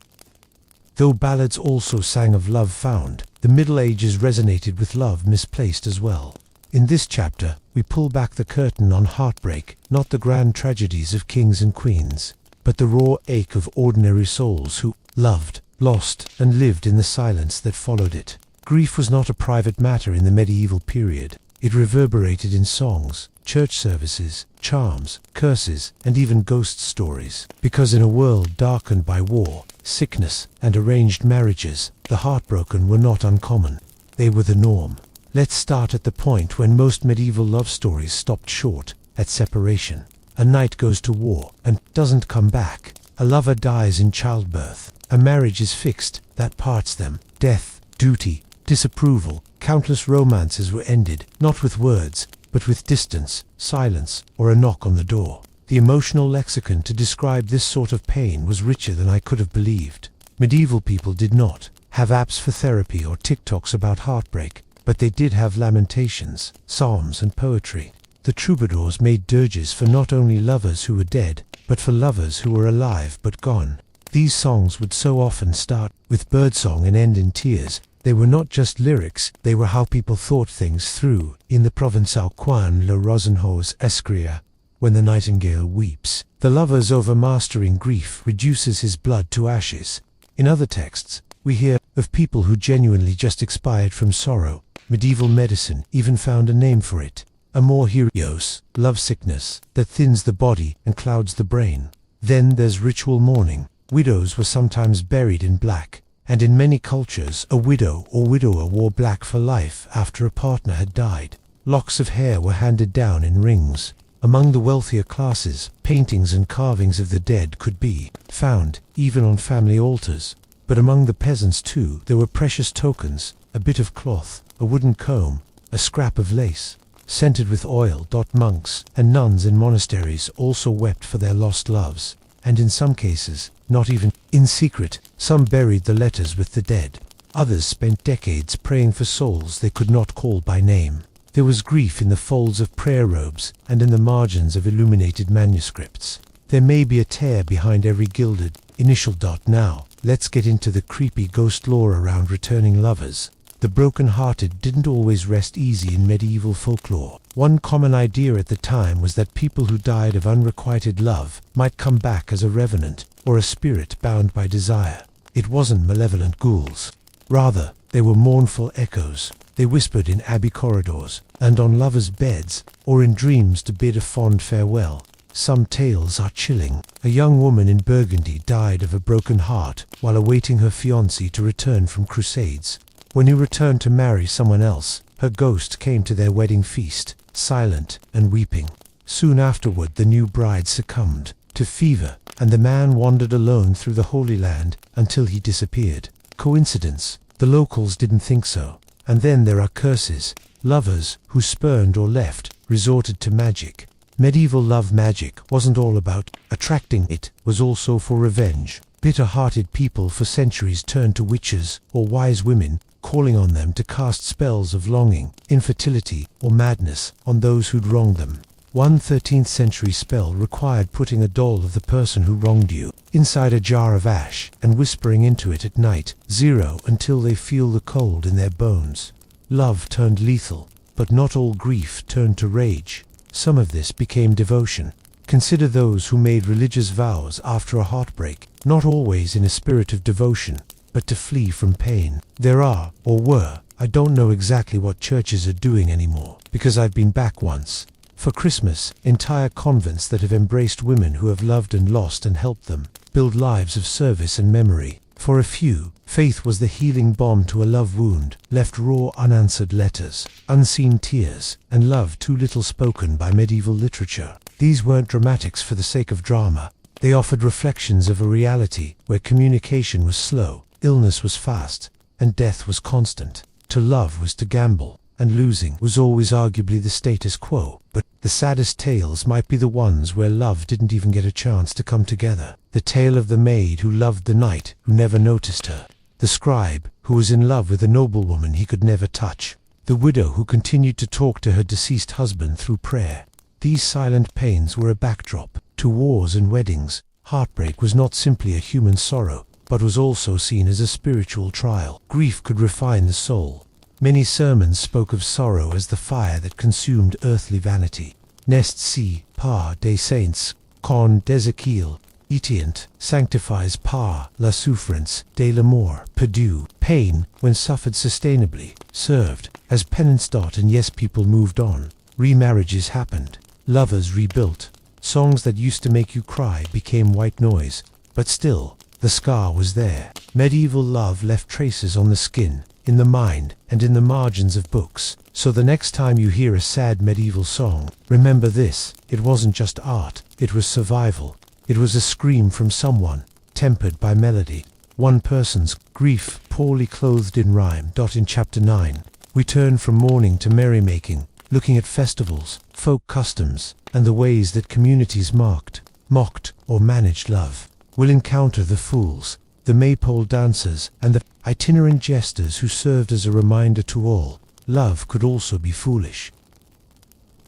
Though ballads also sang of love found, the Middle Ages resonated with love misplaced as well. In this chapter, we pull back the curtain on heartbreak, not the grand tragedies of kings and queens, but the raw ache of ordinary souls who loved, lost, and lived in the silence that followed it. Grief was not a private matter in the medieval period. It reverberated in songs, church services, charms, curses, and even ghost stories. Because in a world darkened by war, sickness, and arranged marriages, the heartbroken were not uncommon. They were the norm. Let's start at the point when most medieval love stories stopped short, at separation. A knight goes to war and doesn't come back. A lover dies in childbirth. A marriage is fixed, that parts them. Death, duty, disapproval, countless romances were ended, not with words, but with distance, silence, or a knock on the door. The emotional lexicon to describe this sort of pain was richer than I could have believed. Medieval people did not have apps for therapy or TikToks about heartbreak, but they did have lamentations, psalms, and poetry. The troubadours made dirges for not only lovers who were dead, but for lovers who were alive but gone. These songs would so often start with birdsong and end in tears. They were not just lyrics, they were how people thought things through. In the Provençal Quan le rosenrose escria, when the nightingale weeps, the lover's overmastering grief reduces his blood to ashes. In other texts, we hear of people who genuinely just expired from sorrow. Medieval medicine even found a name for it. Amorhirios, love sickness, that thins the body and clouds the brain. Then there's ritual mourning. Widows were sometimes buried in black, and in many cultures a widow or widower wore black for life after a partner had died. Locks of hair were handed down in rings. Among the wealthier classes, paintings and carvings of the dead could be found, even on family altars. But among the peasants too, there were precious tokens, a bit of cloth, a wooden comb, a scrap of lace, scented with oil. Monks and nuns in monasteries also wept for their lost loves, and in some cases, not even in secret, some buried the letters with the dead. Others spent decades praying for souls they could not call by name. There was grief in the folds of prayer robes and in the margins of illuminated manuscripts. There may be a tear behind every gilded initial. Now, let's get into the creepy ghost lore around returning lovers. The broken-hearted didn't always rest easy in medieval folklore. One common idea at the time was that people who died of unrequited love might come back as a revenant or a spirit bound by desire. It wasn't malevolent ghouls. Rather, they were mournful echoes. They whispered in abbey corridors, and on lovers' beds, or in dreams to bid a fond farewell. Some tales are chilling. A young woman in Burgundy died of a broken heart while awaiting her fiancé to return from crusades. When he returned to marry someone else, her ghost came to their wedding feast, silent and weeping. Soon afterward the new bride succumbed to fever, and the man wandered alone through the Holy Land until he disappeared. Coincidence? The locals didn't think so. And then there are curses. Lovers who spurned or left resorted to magic. Medieval love magic wasn't all about attracting, it was also for revenge. Bitter-hearted people for centuries turned to witches or wise women, calling on them to cast spells of longing, infertility, or madness on those who'd wronged them. One 13th century spell required putting a doll of the person who wronged you inside a jar of ash and whispering into it at night, 0 until they feel the cold in their bones. Love turned lethal, but not all grief turned to rage. Some of this became devotion. Consider those who made religious vows after a heartbreak, not always in a spirit of devotion, but to flee from pain. There are, or were, I don't know exactly what churches are doing anymore, because I've been back once. For Christmas, entire convents that have embraced women who have loved and lost and helped them build lives of service and memory. For a few, faith was the healing balm to a love wound, left raw unanswered letters, unseen tears, and love too little spoken by medieval literature. These weren't dramatics for the sake of drama. They offered reflections of a reality where communication was slow, illness was fast, and death was constant. To love was to gamble, and losing was always arguably the status quo. But the saddest tales might be the ones where love didn't even get a chance to come together. The tale of the maid who loved the knight who never noticed her. The scribe who was in love with a noblewoman he could never touch. The widow who continued to talk to her deceased husband through prayer. These silent pains were a backdrop to wars and weddings. Heartbreak was not simply a human sorrow, but was also seen as a spiritual trial. Grief could refine the soul, Many sermons spoke of sorrow as the fire that consumed earthly vanity. Nest C. Par des saints, con d'Ezekiel, Etient, sanctifies par la souffrance de l'amour perdu. Pain, when suffered sustainably, served as penance. And yes, people moved on. Remarriages happened. Lovers rebuilt. Songs that used to make you cry became white noise. But still, the scar was there. Medieval love left traces on the skin, in the mind, and in the margins of books. So the next time you hear a sad medieval song, remember this: it wasn't just art, it was survival. It was a scream from someone, tempered by melody. One person's grief, poorly clothed in rhyme. In chapter 9, we turn from mourning to merrymaking, looking at festivals, folk customs, and the ways that communities mocked, or managed love. We'll encounter the fools, the maypole dancers, and the itinerant jesters who served as a reminder to all: love could also be foolish.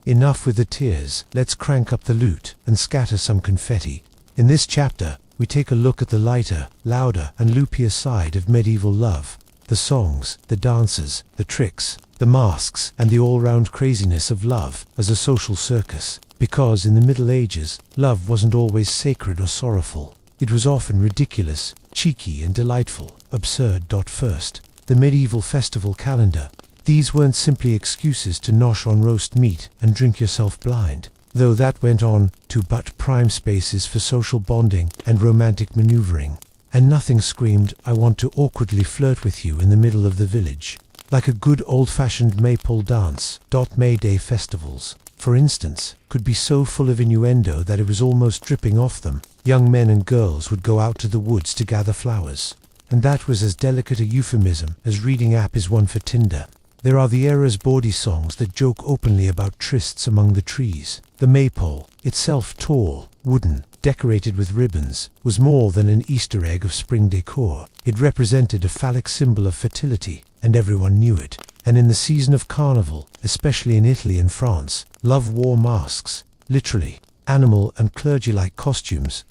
Enough with the tears, let's crank up the lute and scatter some confetti. In this chapter, we take a look at the lighter, louder, and loopier side of medieval love. The songs, the dances, the tricks, the masks, and the all-round craziness of love as a social circus. Because in the Middle Ages, love wasn't always sacred or sorrowful. It was often ridiculous, cheeky, and delightful, absurd. First, the medieval festival calendar. These weren't simply excuses to nosh on roast meat and drink yourself blind, though that went on to, but prime spaces for social bonding and romantic maneuvering. And nothing screamed, "I want to awkwardly flirt with you in the middle of the village," like a good old-fashioned maypole dance. May Day festivals, for instance, could be so full of innuendo that it was almost dripping off them. Young men and girls would go out to the woods to gather flowers, and that was as delicate a euphemism as reading app is one for Tinder. There are the era's bawdy songs that joke openly about trysts among the trees. The maypole, itself tall, wooden, decorated with ribbons, was more than an Easter egg of spring decor. It represented a phallic symbol of fertility, and everyone knew it. And in the season of carnival, especially in Italy and France, love wore masks, literally, animal and clergy-like costumes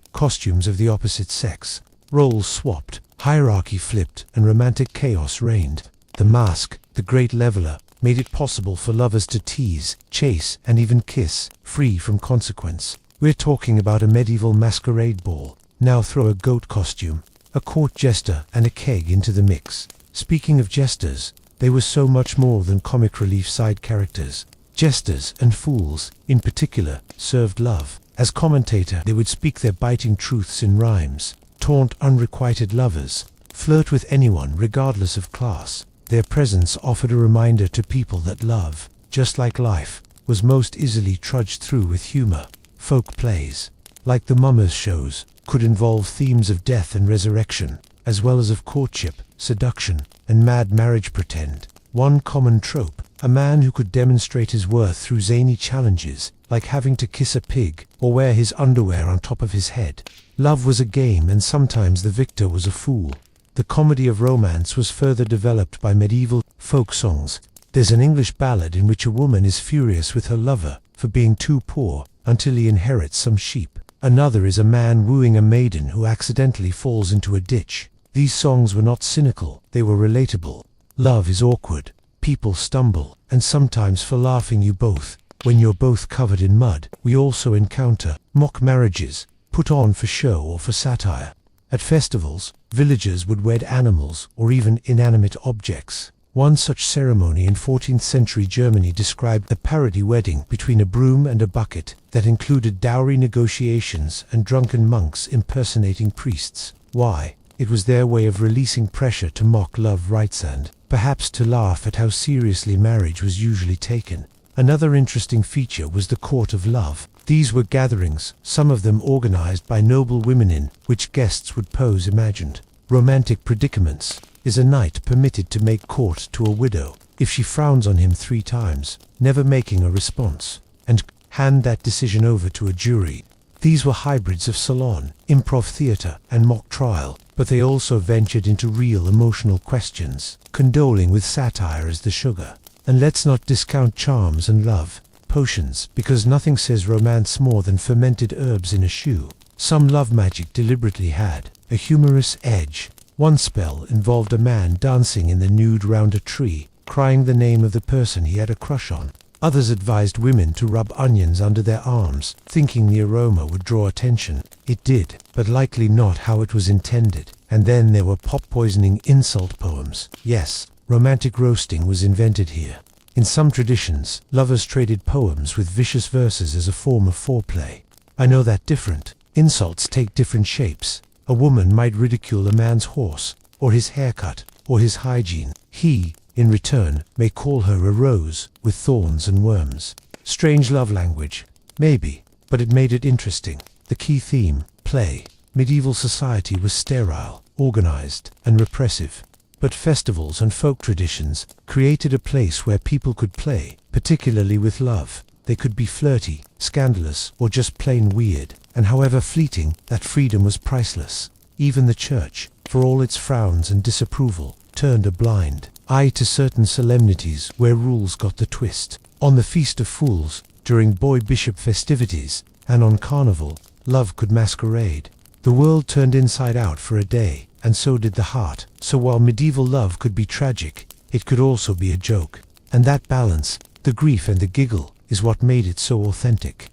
of the opposite sex. Roles swapped, hierarchy flipped, and romantic chaos reigned. The mask, the great leveler, made it possible for lovers to tease, chase, and even kiss, free from consequence. We're talking about a medieval masquerade ball. Now throw a goat costume, a court jester, and a keg into the mix. Speaking of jesters, they were so much more than comic relief side characters. Jesters, and fools, in particular, served love. As commentator, they would speak their biting truths in rhymes, taunt unrequited lovers, flirt with anyone regardless of class. Their presence offered a reminder to people that love, just like life, was most easily trudged through with humor. Folk plays, like the mummers' shows, could involve themes of death and resurrection, as well as of courtship, seduction, and mad marriage pretend. One common trope: a man who could demonstrate his worth through zany challenges, like having to kiss a pig or wear his underwear on top of his head. Love was a game, and sometimes the victor was a fool. The comedy of romance was further developed by medieval folk songs. There's an English ballad in which a woman is furious with her lover for being too poor until he inherits some sheep. Another is a man wooing a maiden who accidentally falls into a ditch. These songs were not cynical, they were relatable. Love is awkward, people stumble, and sometimes for laughing you both, when you're both covered in mud. We also encounter mock marriages, put on for show or for satire. At festivals, villagers would wed animals or even inanimate objects. One such ceremony in 14th century Germany described a parody wedding between a broom and a bucket that included dowry negotiations and drunken monks impersonating priests. Why? It was their way of releasing pressure to mock love rites and, perhaps, to laugh at how seriously marriage was usually taken. Another interesting feature was the court of love. These were gatherings, some of them organized by noble women in which guests would pose imagined romantic predicaments. Is a knight permitted to make court to a widow if she frowns on him 3 times, never making a response, and hand that decision over to a jury? These were hybrids of salon, improv theater, and mock trial, but they also ventured into real emotional questions, condoling with satire as the sugar. And let's not discount charms and love potions, because nothing says romance more than fermented herbs in a shoe. Some love magic deliberately had a humorous edge. One spell involved a man dancing in the nude round a tree, crying the name of the person he had a crush on. Others advised women to rub onions under their arms, thinking the aroma would draw attention. It did, but likely not how it was intended. And then there were pop-poisoning insult poems. Yes, romantic roasting was invented here. In some traditions, lovers traded poems with vicious verses as a form of foreplay. I know that different. Insults take different shapes. A woman might ridicule a man's horse, or his haircut, or his hygiene. He, in return, may call her a rose with thorns and worms. Strange love language. Maybe, but it made it interesting. The key theme, play. Medieval society was sterile, organized, and repressive. But festivals and folk traditions created a place where people could play, particularly with love. They could be flirty, scandalous, or just plain weird, and however fleeting, that freedom was priceless. Even the church, for all its frowns and disapproval, turned a blind eye to certain solemnities where rules got the twist. On the Feast of Fools, during boy-bishop festivities, and on Carnival, love could masquerade. The world turned inside out for a day, and so did the heart. So while medieval love could be tragic, it could also be a joke. And that balance, the grief and the giggle, is what made it so authentic.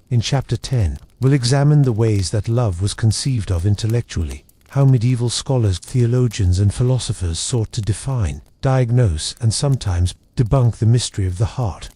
In Chapter 10, we'll examine the ways that love was conceived of intellectually, how medieval scholars, theologians, and philosophers sought to define, diagnose, and sometimes debunk the mystery of the heart.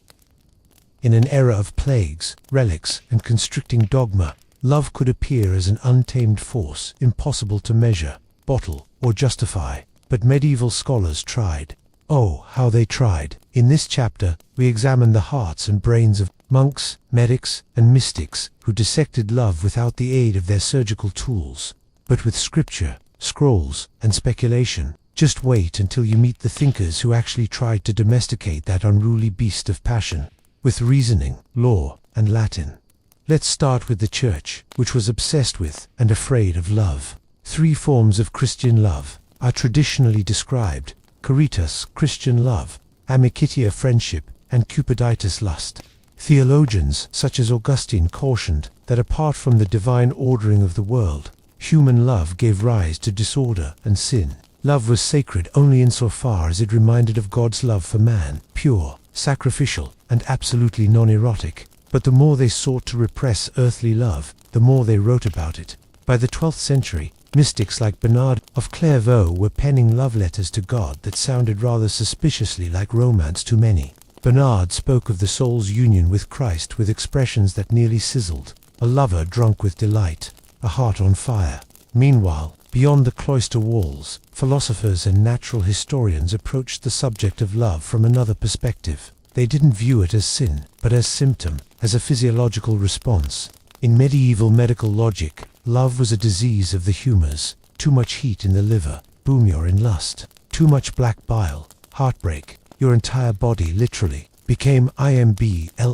In an era of plagues, relics, and constricting dogma, love could appear as an untamed force, impossible to measure, bottle, or justify. But medieval scholars tried. Oh, how they tried. In this chapter, we examine the hearts and brains of monks, medics, and mystics who dissected love without the aid of their surgical tools, but with scripture, scrolls, and speculation. Just wait until you meet the thinkers who actually tried to domesticate that unruly beast of passion, with reasoning, law, and Latin. Let's start with the Church, which was obsessed with and afraid of love. 3 forms of Christian love are traditionally described: caritas, Christian love; amicitia, friendship; and cupiditas, lust. Theologians such as Augustine cautioned that apart from the divine ordering of the world, human love gave rise to disorder and sin. Love was sacred only insofar as it reminded of God's love for man, pure, sacrificial, and absolutely non-erotic. But the more they sought to repress earthly love, the more they wrote about it. By the 12th century, mystics like Bernard of Clairvaux were penning love letters to God that sounded rather suspiciously like romance to many. Bernard spoke of the soul's union with Christ with expressions that nearly sizzled: a lover drunk with delight, a heart on fire. Meanwhile, beyond the cloister walls, philosophers and natural historians approached the subject of love from another perspective. They didn't view it as sin, but as symptom, as a physiological response. In medieval medical logic, love was a disease of the humors. Too much heat in the liver, boom, you're in lust. Too much black bile, heartbreak. Your entire body literally became imblanced. In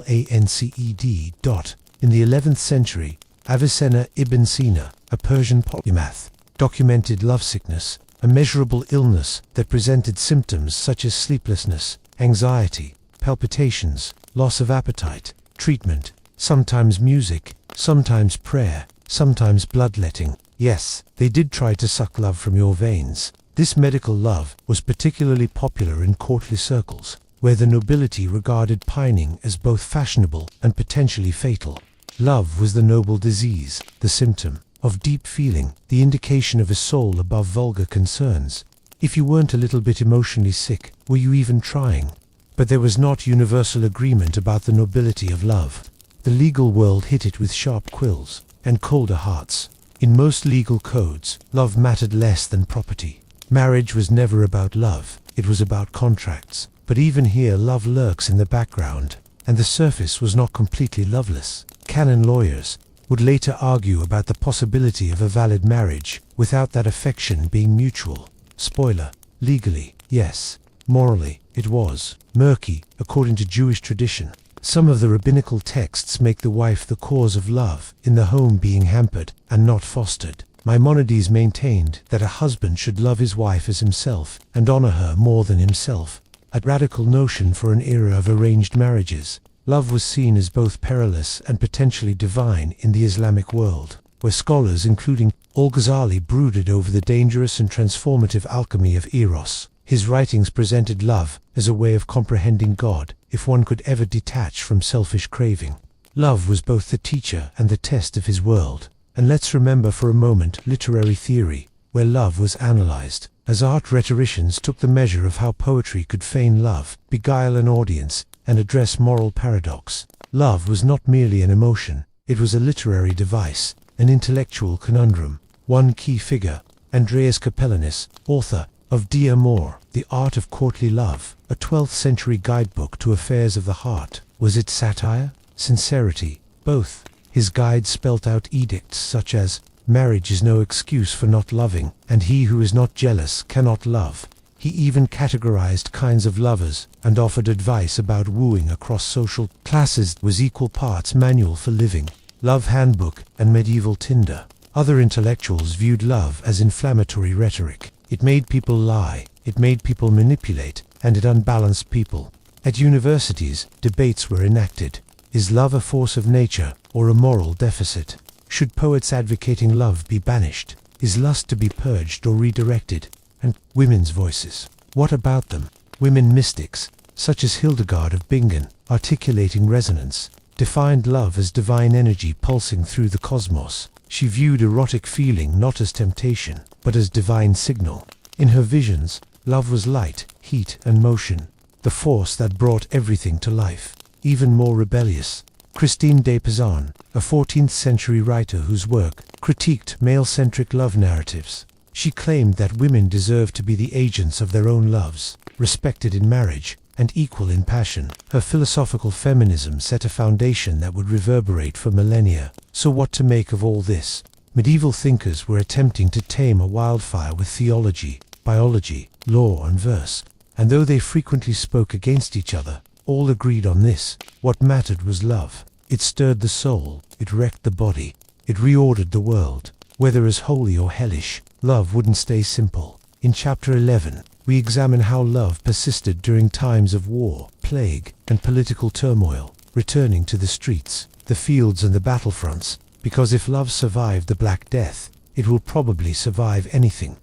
the 11th century, Avicenna ibn Sina, a Persian polymath, documented lovesickness, a measurable illness that presented symptoms such as sleeplessness, anxiety, palpitations, loss of appetite. Treatment: sometimes music, sometimes prayer, sometimes bloodletting. Yes, they did try to suck love from your veins. This medical love was particularly popular in courtly circles, where the nobility regarded pining as both fashionable and potentially fatal. Love was the noble disease, the symptom of deep feeling, the indication of a soul above vulgar concerns. If you weren't a little bit emotionally sick, were you even trying? But there was not universal agreement about the nobility of love. The legal world hit it with sharp quills and colder hearts. In most legal codes, love mattered less than property. Marriage was never about love, it was about contracts. But even here love lurks in the background, and the surface was not completely loveless. Canon lawyers would later argue about the possibility of a valid marriage without that affection being mutual. Spoiler: legally, yes. Morally, it was murky, according to Jewish tradition. Some of the rabbinical texts make the wife the cause of love in the home being hampered and not fostered. Maimonides maintained that a husband should love his wife as himself and honor her more than himself, a radical notion for an era of arranged marriages. Love was seen as both perilous and potentially divine in the Islamic world, where scholars including Al-Ghazali brooded over the dangerous and transformative alchemy of eros. His writings presented love as a way of comprehending God, if one could ever detach from selfish craving. Love was both the teacher and the test of his world. And let's remember for a moment literary theory, where love was analyzed, as art rhetoricians took the measure of how poetry could feign love, beguile an audience, and address moral paradox. Love was not merely an emotion, it was a literary device, an intellectual conundrum. One key figure, Andreas Capellanus, author of De Amor, The Art of Courtly Love, a 12th century guidebook to affairs of the heart. Was it satire? Sincerity? Both. His guide spelt out edicts such as, "Marriage is no excuse for not loving, and he who is not jealous cannot love." He even categorized kinds of lovers, and offered advice about wooing across social classes. Was equal parts manual for living, love handbook, and medieval Tinder. Other intellectuals viewed love as inflammatory rhetoric. It made people lie, it made people manipulate, and it unbalanced people. At universities, debates were enacted. Is love a force of nature, or a moral deficit? Should poets advocating love be banished? Is lust to be purged or redirected? And women's voices. What about them? Women mystics, such as Hildegard of Bingen, articulating resonance, defined love as divine energy pulsing through the cosmos. She viewed erotic feeling not as temptation, but as divine signal. In her visions, love was light, heat, and motion, the force that brought everything to life. Even more rebellious, Christine de Pizan, a 14th century writer whose work critiqued male-centric love narratives. She claimed that women deserved to be the agents of their own loves, respected in marriage, and equal in passion. Her philosophical feminism set a foundation that would reverberate for millennia. So what to make of all this? Medieval thinkers were attempting to tame a wildfire with theology, biology, law, and verse. And though they frequently spoke against each other, all agreed on this: what mattered was love. It stirred the soul, it wrecked the body, it reordered the world. Whether as holy or hellish, love wouldn't stay simple. In Chapter 11, we examine how love persisted during times of war, plague, and political turmoil, returning to the streets, the fields, and the battlefronts, because if love survived the Black Death, it will probably survive anything.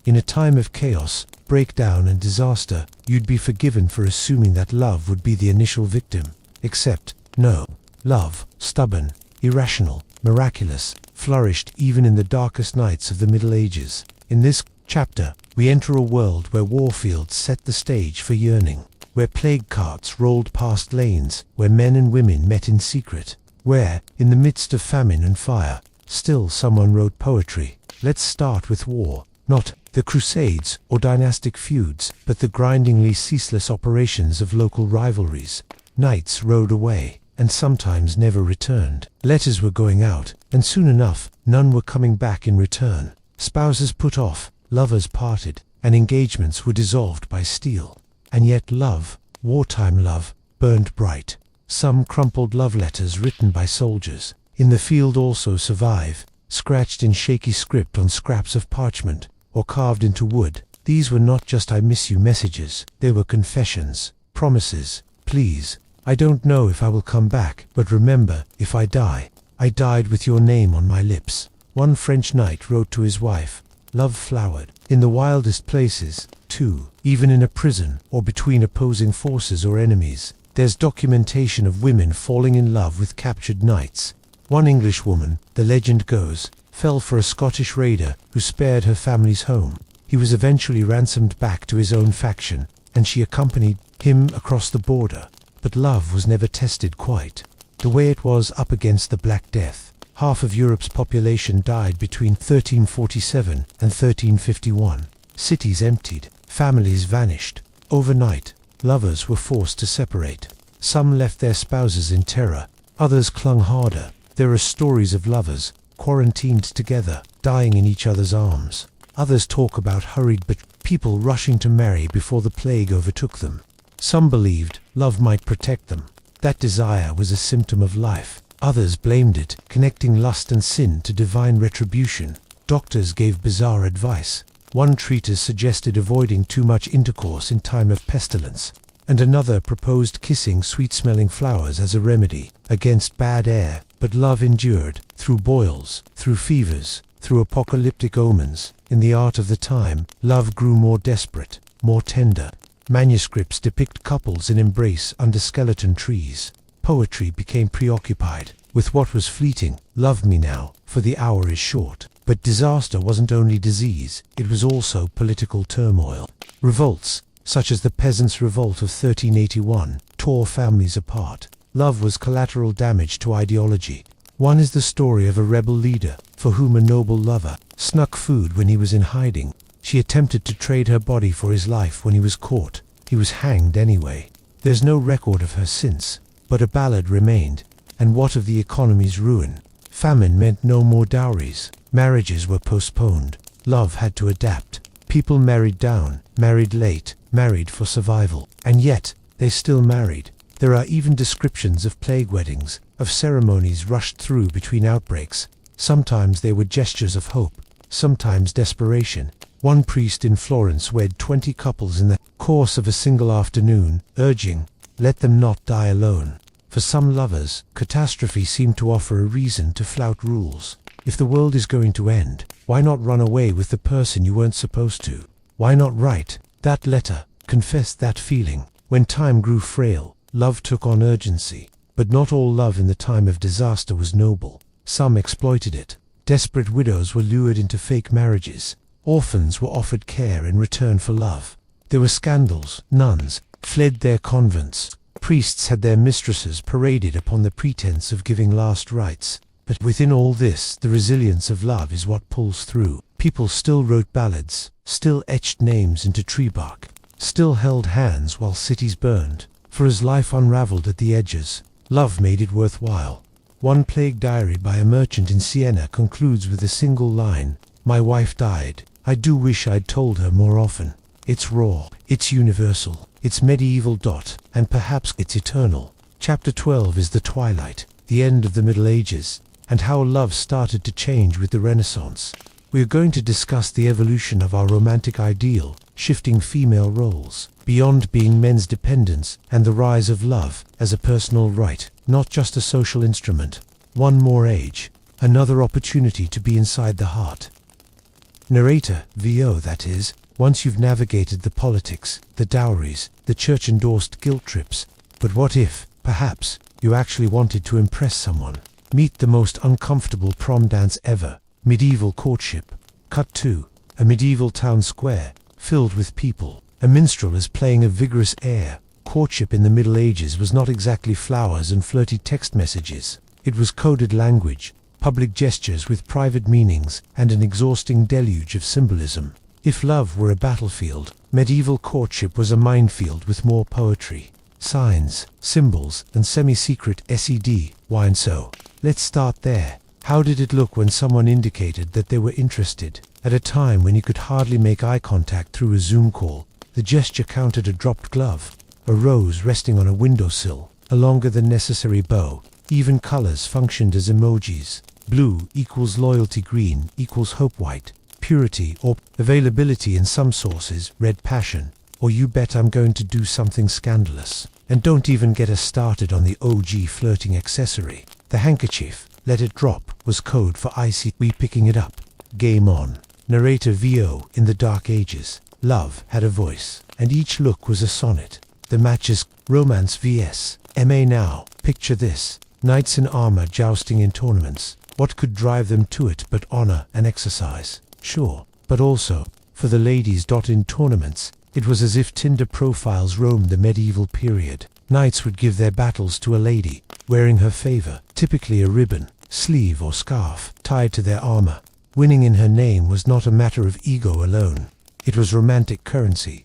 In a time of chaos, breakdown, and disaster, you'd be forgiven for assuming that love would be the initial victim. Except, no. Love, stubborn, irrational, miraculous, flourished even in the darkest nights of the Middle Ages. In this chapter, we enter a world where warfields set the stage for yearning, where plague carts rolled past lanes, where men and women met in secret, where, in the midst of famine and fire, still someone wrote poetry. Let's start with war. Not the crusades or dynastic feuds, but the grindingly ceaseless operations of local rivalries. Knights rode away, and sometimes never returned. Letters were going out, and soon enough, none were coming back in return. Spouses put off, lovers parted, and engagements were dissolved by steel. And yet love, wartime love, burned bright. Some crumpled love letters written by soldiers in the field also survive, scratched in shaky script on scraps of parchment, or carved into wood. These were not just "I miss you" messages, they were confessions, promises. Please, I don't know if I will come back, but remember, if I die, I died with your name on my lips. One French knight wrote to his wife, "Love flowered in the wildest places, too, even in a prison, or between opposing forces or enemies." There's documentation of women falling in love with captured knights. One English woman, the legend goes, fell for a Scottish raider who spared her family's home. He was eventually ransomed back to his own faction, and she accompanied him across the border. But love was never tested quite the way it was up against the Black Death. Half of Europe's population died between 1347 and 1351. Cities emptied, families vanished. Overnight, lovers were forced to separate. Some left their spouses in terror, others clung harder. There are stories of lovers, quarantined together, dying in each other's arms. Others talk about hurried people rushing to marry before the plague overtook them. Some believed love might protect them. That desire was a symptom of life. Others blamed it, connecting lust and sin to divine retribution. Doctors gave bizarre advice. One treatise suggested avoiding too much intercourse in time of pestilence, and another proposed kissing sweet-smelling flowers as a remedy against bad air. But love endured, through boils, through fevers, through apocalyptic omens. In the art of the time, love grew more desperate, more tender. Manuscripts depict couples in embrace under skeleton trees. Poetry became preoccupied with what was fleeting. Love me now, for the hour is short. But disaster wasn't only disease, it was also political turmoil. Revolts, such as the Peasants' Revolt of 1381, tore families apart. Love was collateral damage to ideology. One is the story of a rebel leader, for whom a noble lover snuck food when he was in hiding. She attempted to trade her body for his life when he was caught. He was hanged anyway. There's no record of her since, but a ballad remained. And what of the economy's ruin? Famine meant no more dowries. Marriages were postponed. Love had to adapt. People married down, married late, married for survival. And yet, they still married. There are even descriptions of plague weddings, of ceremonies rushed through between outbreaks. Sometimes they were gestures of hope, sometimes desperation. One priest in Florence wed 20 couples in the course of a single afternoon, urging, "Let them not die alone." For some lovers, catastrophe seemed to offer a reason to flout rules. If the world is going to end, why not run away with the person you weren't supposed to? Why not write that letter, confess that feeling? When time grew frail, love took on urgency. But not all love in the time of disaster was noble. Some exploited it. Desperate widows were lured into fake marriages. Orphans were offered care in return for love. There were scandals. Nuns fled their convents. Priests had their mistresses paraded upon the pretense of giving last rites. But within all this, the resilience of love is what pulls through. People still wrote ballads, still etched names into tree bark, still held hands while cities burned. For as life unraveled at the edges, love made it worthwhile. One plague diary by a merchant in Siena concludes with a single line, "My wife died. I do wish I'd told her more often." It's raw, it's universal, it's medieval. And perhaps it's eternal. Chapter 12 is the twilight, the end of the Middle Ages, and how love started to change with the Renaissance. We are going to discuss the evolution of our romantic ideal, shifting female roles, beyond being men's dependence, and the rise of love as a personal right, not just a social instrument. One more age, another opportunity to be inside the heart. Narrator, VO that is, once you've navigated the politics, the dowries, the church-endorsed guilt trips, but what if, perhaps, you actually wanted to impress someone? Meet the most uncomfortable prom dance ever, medieval courtship. Cut 2, a medieval town square, filled with people. A minstrel is playing a vigorous air. Courtship in the Middle Ages was not exactly flowers and flirty text messages. It was coded language, public gestures with private meanings, and an exhausting deluge of symbolism. If love were a battlefield, medieval courtship was a minefield with more poetry, signs, symbols, and semi-secret SED. Why and so? Let's start there. How did it look when someone indicated that they were interested? At a time when you could hardly make eye contact through a Zoom call, the gesture counted a dropped glove, a rose resting on a windowsill, a longer than necessary bow. Even colors functioned as emojis. Blue equals loyalty, green equals hope, white purity or availability, in some sources red passion, or you bet I'm going to do something scandalous. And don't even get us started on the OG flirting accessory. The handkerchief, let it drop, was code for icy we picking it up. Game on. Narrator VO, in the Dark Ages, love had a voice, and each look was a sonnet. The matches, romance vs. MA now. Picture this. Knights in armor jousting in tournaments. What could drive them to it but honor and exercise? Sure, but also, for the ladies. In tournaments, it was as if Tinder profiles roamed the medieval period. Knights would give their battles to a lady, wearing her favor, typically a ribbon, sleeve or scarf, tied to their armor. Winning in her name was not a matter of ego alone. It was romantic currency.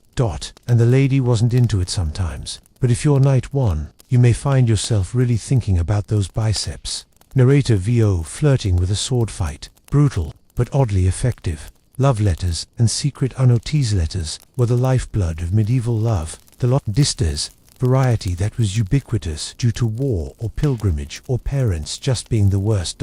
And the lady wasn't into it sometimes. But if your knight won, you may find yourself really thinking about those biceps. Narrator VO, flirting with a sword fight. Brutal, but oddly effective. Love letters and secret unnoticed letters were the lifeblood of medieval love. The lot distas, variety that was ubiquitous due to war or pilgrimage or parents just being the worst.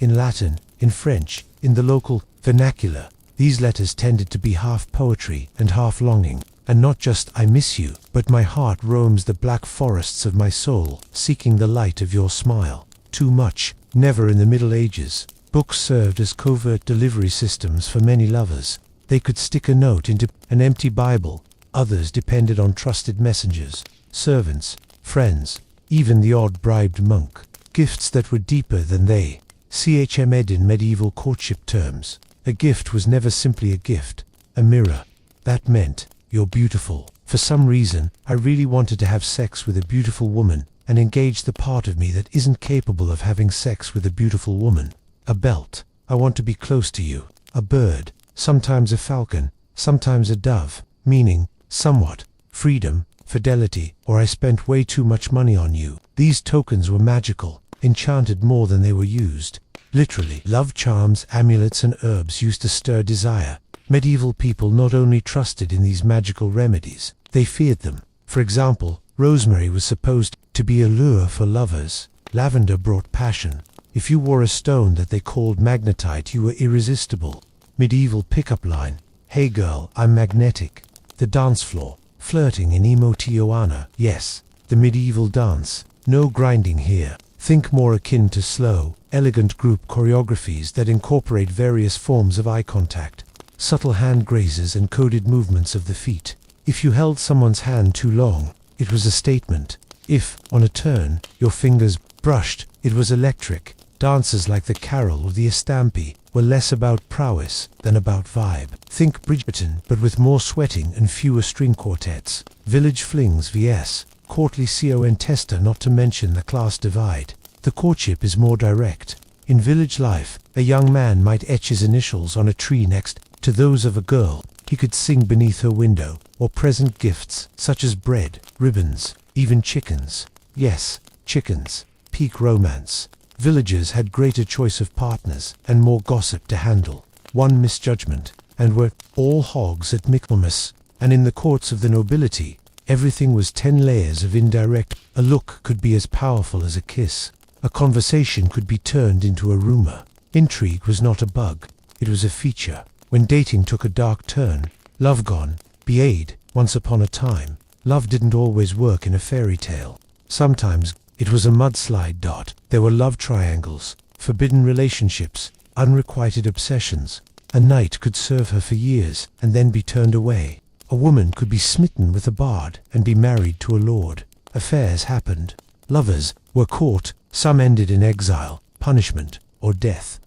In Latin, in French, in the local vernacular, these letters tended to be half poetry and half longing. And not just "I miss you," but "my heart roams the black forests of my soul, seeking the light of your smile." Too much, never in the Middle Ages. Books served as covert delivery systems for many lovers. They could stick a note into an empty Bible. Others depended on trusted messengers, servants, friends, even the odd bribed monk. Gifts that were deeper than they. Chm in medieval courtship terms. A gift was never simply a gift. A mirror. That meant, you're beautiful. For some reason, I really wanted to have sex with a beautiful woman and engage the part of me that isn't capable of having sex with a beautiful woman. A belt. I want to be close to you. A bird. Sometimes a falcon, sometimes a dove. Meaning, somewhat. Freedom, fidelity, or I spent way too much money on you. These tokens were magical, enchanted more than they were used. Literally, love charms, amulets, and herbs used to stir desire. Medieval people not only trusted in these magical remedies, they feared them. For example, rosemary was supposed to be a lure for lovers. Lavender brought passion. If you wore a stone that they called magnetite, you were irresistible. Medieval pickup line. Hey girl, I'm magnetic. The dance floor. Flirting in Emotijuana. Yes, the medieval dance. No grinding here. Think more akin to slow, elegant group choreographies that incorporate various forms of eye contact, subtle hand grazes and coded movements of the feet. If you held someone's hand too long, it was a statement. If, on a turn, your fingers brushed, it was electric. Dances like the carol or the estampi were less about prowess than about vibe. Think Bridgerton, but with more sweating and fewer string quartets. Village flings vs. courtly con testa, not to mention the class divide. The courtship is more direct. In village life, a young man might etch his initials on a tree next to those of a girl. He could sing beneath her window, or present gifts such as bread, ribbons, even chickens. Yes, chickens. Peak romance. Villagers had greater choice of partners and more gossip to handle. One misjudgment, and were all hogs at Michaelmas. And in the courts of the nobility, everything was 10 layers of indirect. A look could be as powerful as a kiss. A conversation could be turned into a rumor. Intrigue was not a bug, it was a feature. When dating took a dark turn, love gone, beade, once upon a time, love didn't always work in a fairy tale. Sometimes it was a mudslide. There were love triangles, forbidden relationships, unrequited obsessions. A knight could serve her for years and then be turned away. A woman could be smitten with a bard and be married to a lord. Affairs happened. Lovers were caught. Some ended in exile, punishment, or death.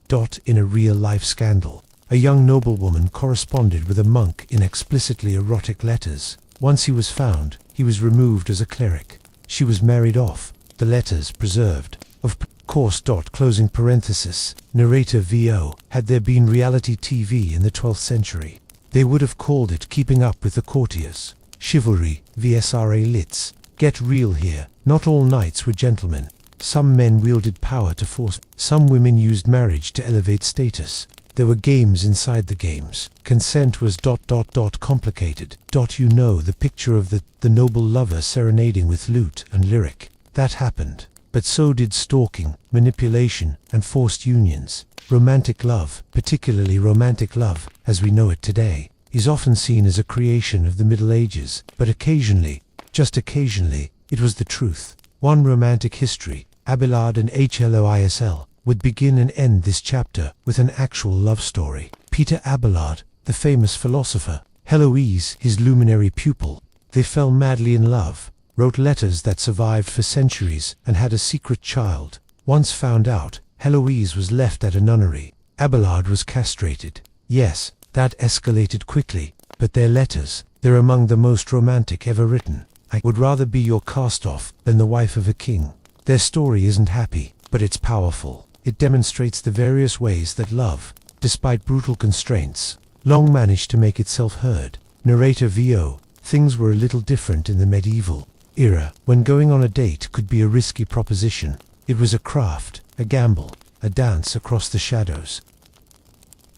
In a real-life scandal, a young noblewoman corresponded with a monk in explicitly erotic letters. Once he was found, he was removed as a cleric. She was married off. The letters preserved. Of course. Closing parenthesis. Narrator VO. Had there been reality TV in the 12th century, they would have called it Keeping Up with the Courtiers. Chivalry vs. Litz. Get real here. Not all knights were gentlemen. Some men wielded power to force. Some women used marriage to elevate status. There were games inside the games. Consent was ... complicated. You know the picture of the noble lover serenading with lute and lyric. That happened. But so did stalking, manipulation, and forced unions. Romantic love, particularly romantic love, as we know it today, is often seen as a creation of the Middle Ages, but occasionally, just occasionally, it was the truth. One romantic history, Abelard and Hloisl, would begin and end this chapter with an actual love story. Peter Abelard, the famous philosopher, Heloise, his luminary pupil, they fell madly in love, wrote letters that survived for centuries, and had a secret child. Once found out, Heloise was left at a nunnery. Abelard was castrated. Yes, that escalated quickly, but their letters, they're among the most romantic ever written. I would rather be your cast-off than the wife of a king. Their story isn't happy, but it's powerful. It demonstrates the various ways that love, despite brutal constraints, long managed to make itself heard. Narrator VO. Things were a little different in the medieval era, when going on a date could be a risky proposition. It was a craft, a gamble, a dance across the shadows.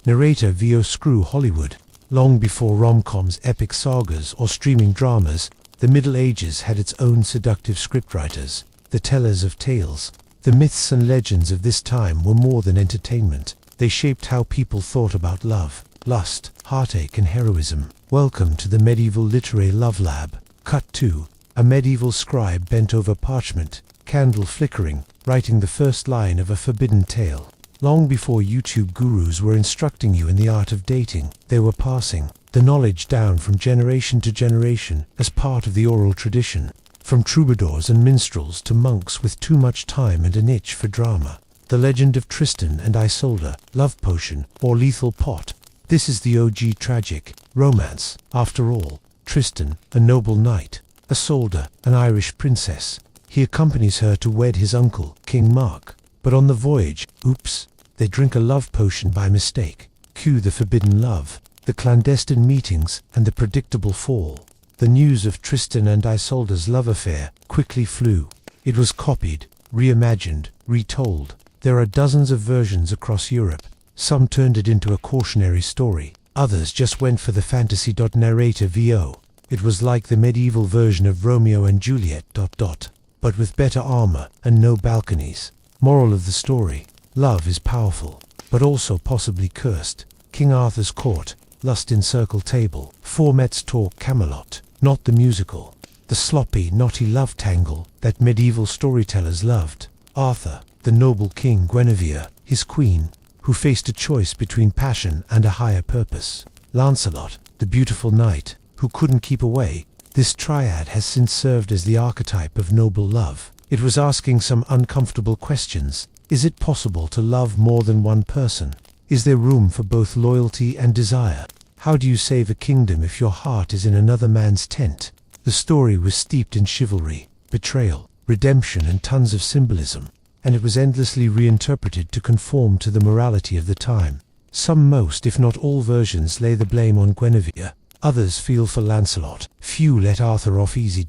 Narrator VO. Screw Hollywood. Long before rom-coms, epic sagas, or streaming dramas, the Middle Ages had its own seductive scriptwriters, the tellers of tales. The myths and legends of this time were more than entertainment. They shaped how people thought about love, lust, heartache, and heroism. Welcome to the medieval literary love lab. Cut 2. A medieval scribe bent over parchment, candle flickering, writing the first line of a forbidden tale. Long before YouTube gurus were instructing you in the art of dating, they were passing the knowledge down from generation to generation as part of the oral tradition. From troubadours and minstrels to monks with too much time and an itch for drama. The legend of Tristan and Isolde, love potion, or lethal pot. This is the OG tragic romance. After all, Tristan, a noble knight, Isolde, an Irish princess. He accompanies her to wed his uncle, King Mark. But on the voyage, oops, they drink a love potion by mistake. Cue the forbidden love, the clandestine meetings, and the predictable fall. The news of Tristan and Isolde's love affair quickly flew. It was copied, reimagined, retold. There are dozens of versions across Europe. Some turned it into a cautionary story. Others just went for the fantasy. Narrator VO. It was like the medieval version of Romeo and Juliet. But with better armor and no balconies. Moral of the story. Love is powerful, but also possibly cursed. King Arthur's court, lust in circle table. Four Mets talk Camelot, not the musical. The sloppy, knotty love tangle that medieval storytellers loved. Arthur, the noble king. Guinevere, his queen, who faced a choice between passion and a higher purpose. Lancelot, the beautiful knight, who couldn't keep away. This triad has since served as the archetype of noble love. It was asking some uncomfortable questions. Is it possible to love more than one person? Is there room for both loyalty and desire? How do you save a kingdom if your heart is in another man's tent? The story was steeped in chivalry, betrayal, redemption, and tons of symbolism, and it was endlessly reinterpreted to conform to the morality of the time. Some, most, if not all versions lay the blame on Guinevere. Others feel for Lancelot. Few let Arthur off easy.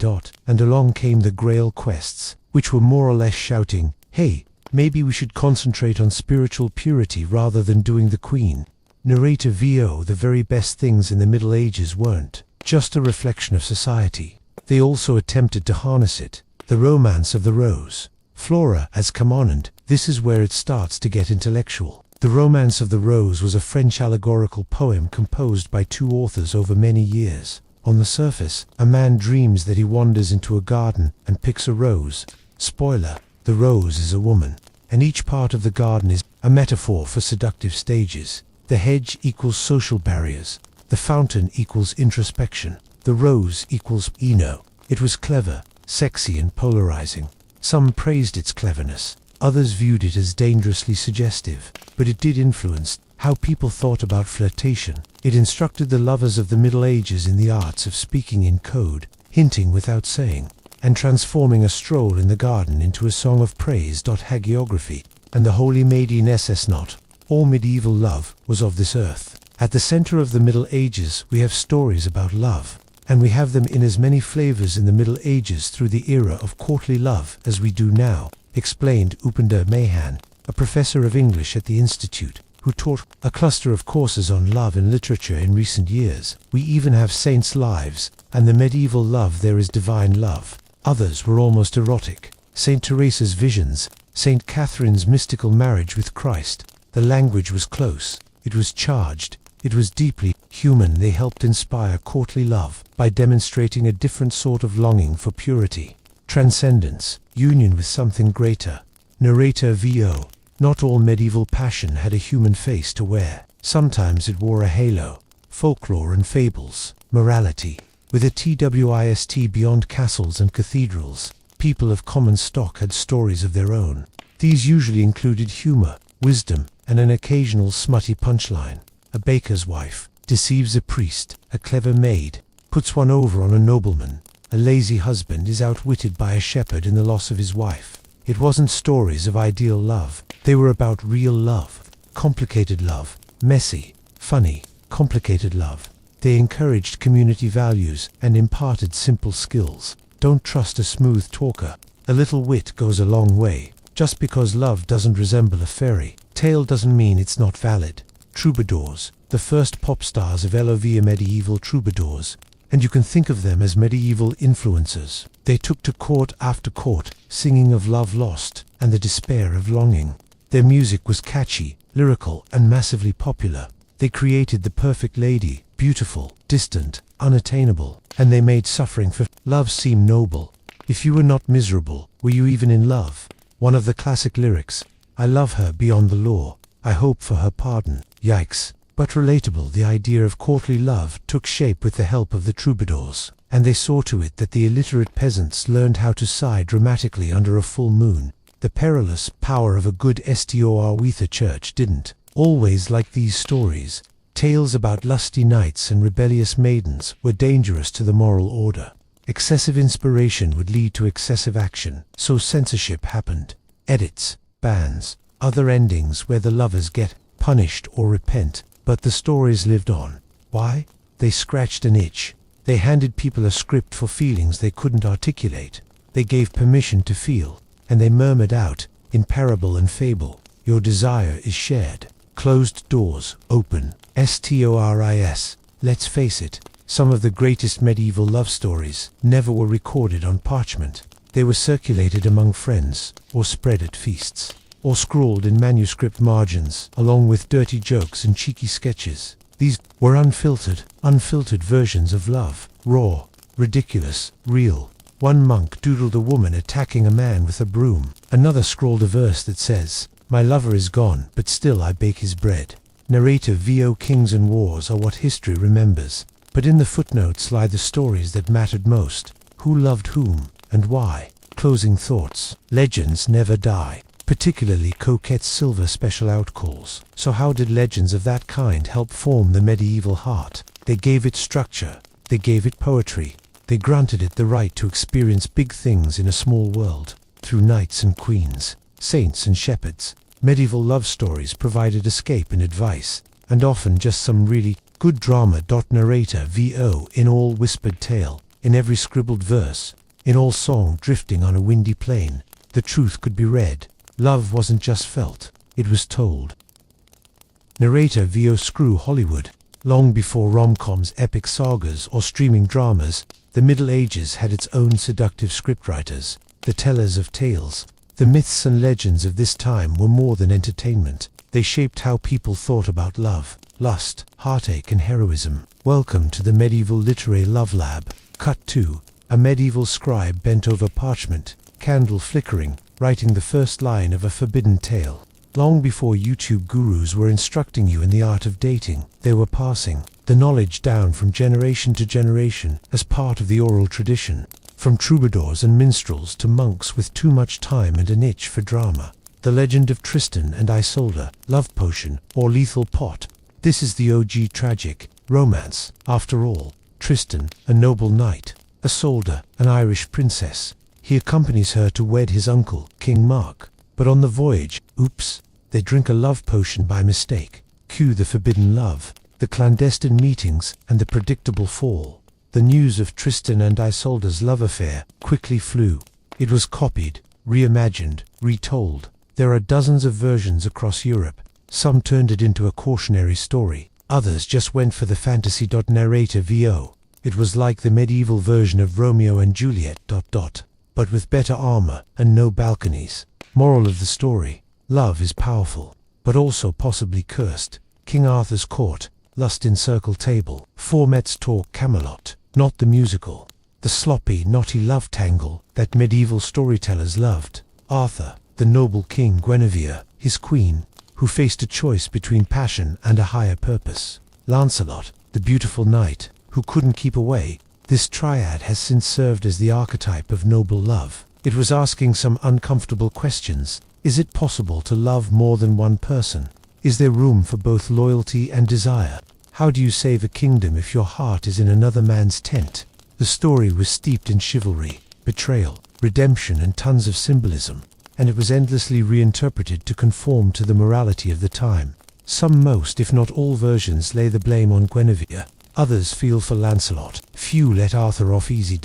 And along came the Grail quests, which were more or less shouting, hey, maybe we should concentrate on spiritual purity rather than doing the queen. Narrator VO. The very best things in the Middle Ages weren't just a reflection of society. They also attempted to harness it. The romance of the rose. Flora has come on, and this is where it starts to get intellectual. The Romance of the Rose was a French allegorical poem composed by two authors over many years. On the surface, a man dreams that he wanders into a garden and picks a rose. Spoiler, the rose is a woman, and each part of the garden is a metaphor for seductive stages. The hedge equals social barriers. The fountain equals introspection. The rose equals Eno. It was clever, sexy, and polarizing. Some praised its cleverness. Others viewed it as dangerously suggestive, but it did influence how people thought about flirtation. It instructed the lovers of the Middle Ages in the arts of speaking in code, hinting without saying, and transforming a stroll in the garden into a song of praise. Hagiography, and the Holy Maiden SS not. All medieval love was of this earth. At the center of the Middle Ages we have stories about love, and we have them in as many flavors in the Middle Ages through the era of courtly love as we do now. Explained Upender Mahan, a professor of English at the Institute, who taught a cluster of courses on love and literature in recent years. We even have saints' lives, and the medieval love there is divine love. Others were almost erotic. Saint Teresa's visions, Saint Catherine's mystical marriage with Christ. The language was close, it was charged, it was deeply human. They helped inspire courtly love by demonstrating a different sort of longing for purity. Transcendence, union with something greater. Narrator VO. Not all medieval passion had a human face to wear. Sometimes it wore a halo. Folklore and fables. Morality. With a twist beyond castles and cathedrals, people of common stock had stories of their own. These usually included humor, wisdom, and an occasional smutty punchline. A baker's wife deceives a priest. A clever maid puts one over on a nobleman. A lazy husband is outwitted by a shepherd in the loss of his wife. It wasn't stories of ideal love. They were about real love. Complicated love. Messy, funny, complicated love. They encouraged community values and imparted simple skills. Don't trust a smooth talker. A little wit goes a long way. Just because love doesn't resemble a fairy tale doesn't mean it's not valid. Troubadours, the first pop stars of LOV, medieval troubadours. And you can think of them as medieval influencers. They took to court after court, singing of love lost and the despair of longing. Their music was catchy, lyrical, and massively popular. They created the perfect lady, beautiful, distant, unattainable, and they made suffering for love seem noble. If you were not miserable, were you even in love? One of the classic lyrics, I love her beyond the law, I hope for her pardon. Yikes. But relatable, the idea of courtly love took shape with the help of the troubadours, and they saw to it that the illiterate peasants learned how to sigh dramatically under a full moon. The perilous power of a good Storwitha church didn't always like these stories. Tales about lusty knights and rebellious maidens were dangerous to the moral order. Excessive inspiration would lead to excessive action, so censorship happened. Edits, bans, other endings where the lovers get punished or repent, but the stories lived on. Why? They scratched an itch. They handed people a script for feelings they couldn't articulate. They gave permission to feel, and they murmured out, in parable and fable, your desire is shared. Closed doors, open. Stories. Let's face it, some of the greatest medieval love stories never were recorded on parchment. They were circulated among friends, or spread at feasts, or scrawled in manuscript margins, along with dirty jokes and cheeky sketches. These were unfiltered versions of love, raw, ridiculous, real. One monk doodled a woman attacking a man with a broom. Another scrawled a verse that says, "My lover is gone, but still I bake his bread." Narrator VO Kings and wars are what history remembers, but in the footnotes lie the stories that mattered most. Who loved whom, and why? Closing thoughts. Legends never die, particularly Coquette's silver special outcalls. So how did legends of that kind help form the medieval heart? They gave it structure. They gave it poetry. They granted it the right to experience big things in a small world. Through knights and queens, saints and shepherds, medieval love stories provided escape and advice, and often just some really good drama. Narrator VO in all whispered tale, in every scribbled verse, in all song drifting on a windy plain, the truth could be read. Love wasn't just felt, it was told. Narrator VO Screw Hollywood. Long before rom-coms, epic sagas, or streaming dramas, the Middle Ages had its own seductive scriptwriters, the tellers of tales. The myths and legends of this time were more than entertainment. They shaped how people thought about love, lust, heartache and heroism. Welcome to the medieval literary love lab. Cut 2. A medieval scribe bent over parchment, candle flickering, writing the first line of a forbidden tale. Long before YouTube gurus were instructing you in the art of dating, they were passing the knowledge down from generation to generation as part of the oral tradition. From troubadours and minstrels to monks with too much time and an itch for drama. The legend of Tristan and Isolde, love potion, or lethal pot. This is the OG tragic romance. After all, Tristan, a noble knight, Isolde, an Irish princess. He accompanies her to wed his uncle, King Mark. But on the voyage, oops, they drink a love potion by mistake. Cue the forbidden love, the clandestine meetings, and the predictable fall. The news of Tristan and Isolde's love affair quickly flew. It was copied, reimagined, retold. There are dozens of versions across Europe. Some turned it into a cautionary story. Others just went for the fantasy. Narrator VO. It was like the medieval version of Romeo and Juliet. But with better armor and no balconies. Moral of the story: love is powerful, but also possibly cursed. King Arthur's court, lust in circle table. Four Mets talk Camelot. Not the musical. The sloppy, knotty love tangle that medieval storytellers loved. Arthur, the noble king. Guinevere, his queen, who faced a choice between passion and a higher purpose. Lancelot, the beautiful knight, who couldn't keep away. This triad has since served as the archetype of noble love. It was asking some uncomfortable questions. Is it possible to love more than one person? Is there room for both loyalty and desire? How do you save a kingdom if your heart is in another man's tent? The story was steeped in chivalry, betrayal, redemption and tons of symbolism, and it was endlessly reinterpreted to conform to the morality of the time. Some, most, if not all versions lay the blame on Guinevere. Others feel for Lancelot. Few let Arthur off easy.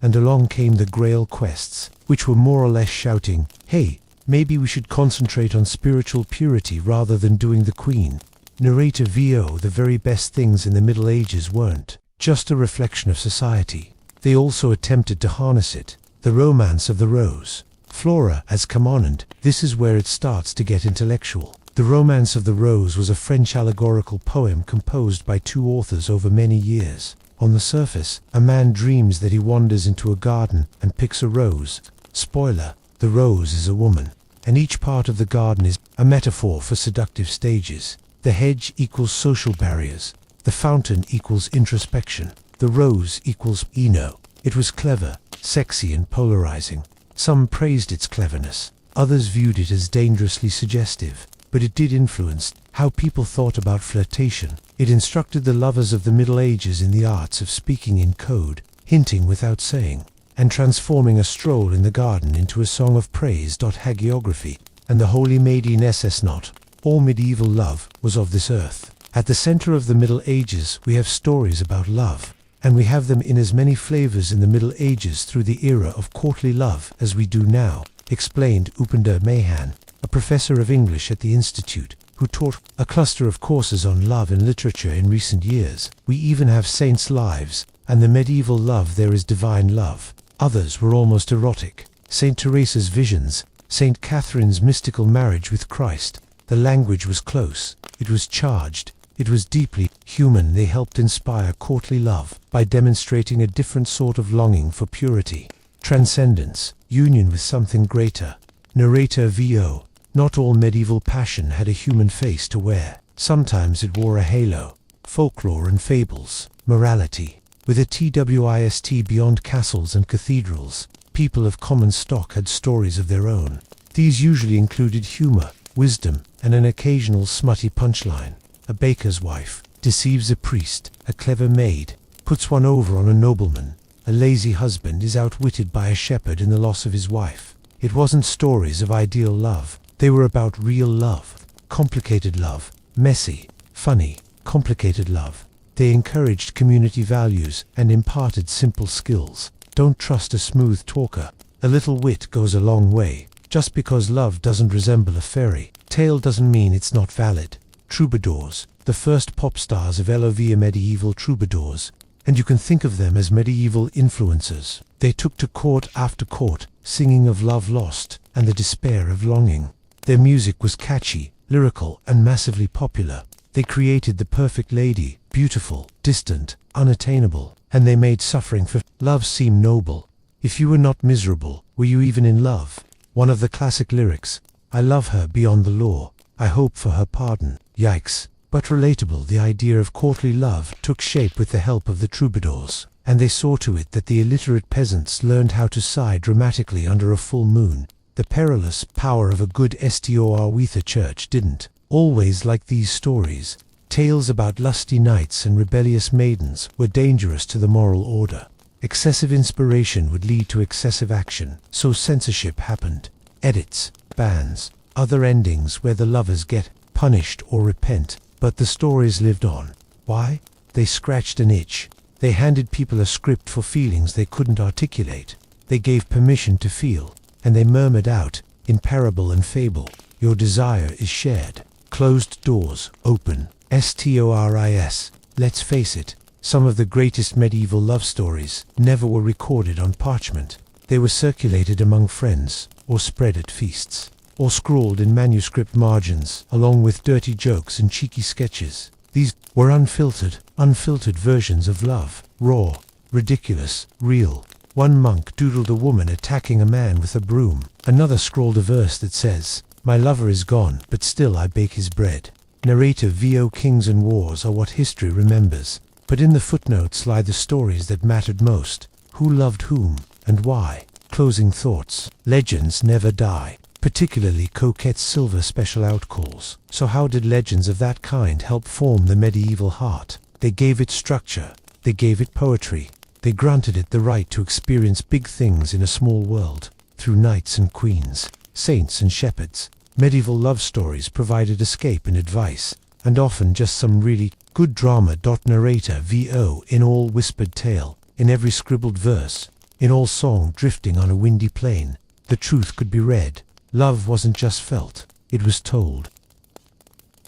And along came the Grail quests, which were more or less shouting, hey, maybe we should concentrate on spiritual purity rather than doing the queen. Narrator VO. The very best things in the Middle Ages weren't just a reflection of society. They also attempted to harness it. The romance of the rose. Flora as Camonand. This is where it starts to get intellectual. The Romance of the Rose was a French allegorical poem composed by two authors over many years. On the surface, a man dreams that he wanders into a garden and picks a rose. Spoiler, the rose is a woman. and each part of the garden is a metaphor for seductive stages. The hedge equals social barriers. The fountain equals introspection. The rose equals ego. It was clever, sexy and polarizing. Some praised its cleverness. Others viewed it as dangerously suggestive. But it did influence how people thought about flirtation. It instructed the lovers of the Middle Ages in the arts of speaking in code, hinting without saying, and transforming a stroll in the garden into a song of praise. Hagiography, and the holy maiden SS not. All medieval love was of this earth. At the center of the Middle Ages we have stories about love, and we have them in as many flavors in the Middle Ages through the era of courtly love as we do now, explained Upender Mahan, a professor of English at the Institute, who taught a cluster of courses on love and literature in recent years. We even have saints' lives, and the medieval love there is divine love. Others were almost erotic. Saint Teresa's visions, Saint Catherine's mystical marriage with Christ. The language was close, it was charged, it was deeply human. They helped inspire courtly love by demonstrating a different sort of longing for purity, transcendence, union with something greater. Narrator VO. Not all medieval passion had a human face to wear. Sometimes it wore a halo. Folklore and fables, morality. With a twist beyond castles and cathedrals, people of common stock had stories of their own. These usually included humor, wisdom, and an occasional smutty punchline. A baker's wife deceives a priest. A clever maid puts one over on a nobleman. A lazy husband is outwitted by a shepherd in the loss of his wife. It wasn't stories of ideal love. They were about real love, complicated love, messy, funny, complicated love. They encouraged community values and imparted simple skills. Don't trust a smooth talker. A little wit goes a long way. Just because love doesn't resemble a fairy tale doesn't mean it's not valid. Troubadours, the first pop stars of LOV are medieval troubadours, and you can think of them as medieval influencers. They took to court after court, singing of love lost and the despair of longing. Their music was catchy, lyrical, and massively popular. They created the perfect lady, beautiful, distant, unattainable, and they made suffering for love seem noble. If you were not miserable, were you even in love? One of the classic lyrics, I love her beyond the law, I hope for her pardon. Yikes. But relatable. The idea of courtly love took shape with the help of the troubadours, and they saw to it that the illiterate peasants learned how to sigh dramatically under a full moon. The perilous power of a good STOR with a church didn't always like these stories. Tales about lusty knights and rebellious maidens were dangerous to the moral order. Excessive inspiration would lead to excessive action, so censorship happened. Edits, bans, other endings where the lovers get punished or repent. But the stories lived on. Why? They scratched an itch. They handed people a script for feelings they couldn't articulate. They gave permission to feel, and they murmured out, in parable and fable, your desire is shared. Closed doors, open. STORIS. Let's face it, some of the greatest medieval love stories never were recorded on parchment. They were circulated among friends, or spread at feasts, or scrawled in manuscript margins, along with dirty jokes and cheeky sketches. These were unfiltered versions of love, raw, ridiculous, real. One monk doodled a woman attacking a man with a broom. Another scrawled a verse that says, my lover is gone, but still I bake his bread. Narrator VO. Kings and wars are what history remembers, but in the footnotes lie the stories that mattered most. Who loved whom, and why? Closing thoughts. Legends never die, particularly Coquette's silver special outcalls. So how did legends of that kind help form the medieval heart? They gave it structure, they gave it poetry, they granted it the right to experience big things in a small world. Through knights and queens, saints and shepherds, medieval love stories provided escape and advice, and often just some really good drama. Narrator VO. In all whispered tale, in every scribbled verse, in all song drifting on a windy plain, the truth could be read. Love wasn't just felt, it was told.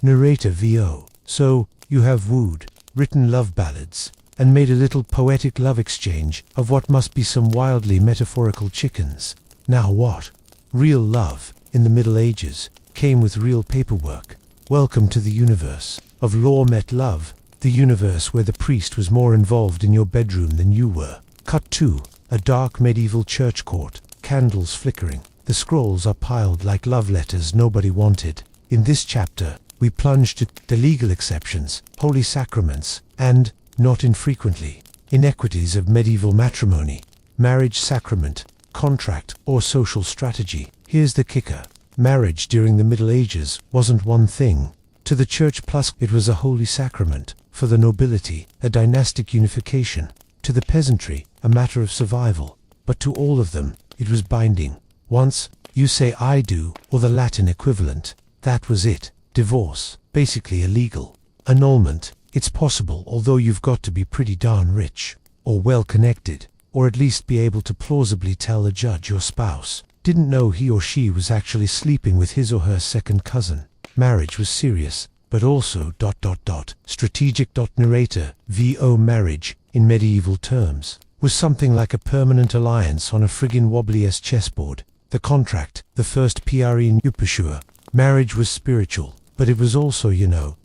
Narrator VO. So, you have wooed, written love ballads, and made a little poetic love exchange of what must be some wildly metaphorical chickens. Now what? Real love, in the Middle Ages, came with real paperwork. Welcome to the universe of law met love, the universe where the priest was more involved in your bedroom than you were. Cut 2. A dark medieval church court, candles flickering. The scrolls are piled like love letters nobody wanted. In this chapter, we plunge to the legal exceptions, holy sacraments, and, not infrequently, inequities of medieval matrimony, marriage sacrament, contract, or social strategy. Here's the kicker. Marriage during the Middle Ages wasn't one thing. To the church plus it was a holy sacrament, for the nobility, a dynastic unification, to the peasantry, a matter of survival, but to all of them, it was binding. Once, you say I do, or the Latin equivalent, that was it. Divorce, basically illegal. Annulment, it's possible, although you've got to be pretty darn rich, or well connected, or at least be able to plausibly tell a judge your spouse didn't know he or she was actually sleeping with his or her second cousin. Marriage was serious, but also ... strategic. Narrator, VO marriage, in medieval terms, was something like a permanent alliance on a friggin' wobbly-ass chessboard. The contract, the first PRE in Upashua. Marriage was spiritual, but it was also,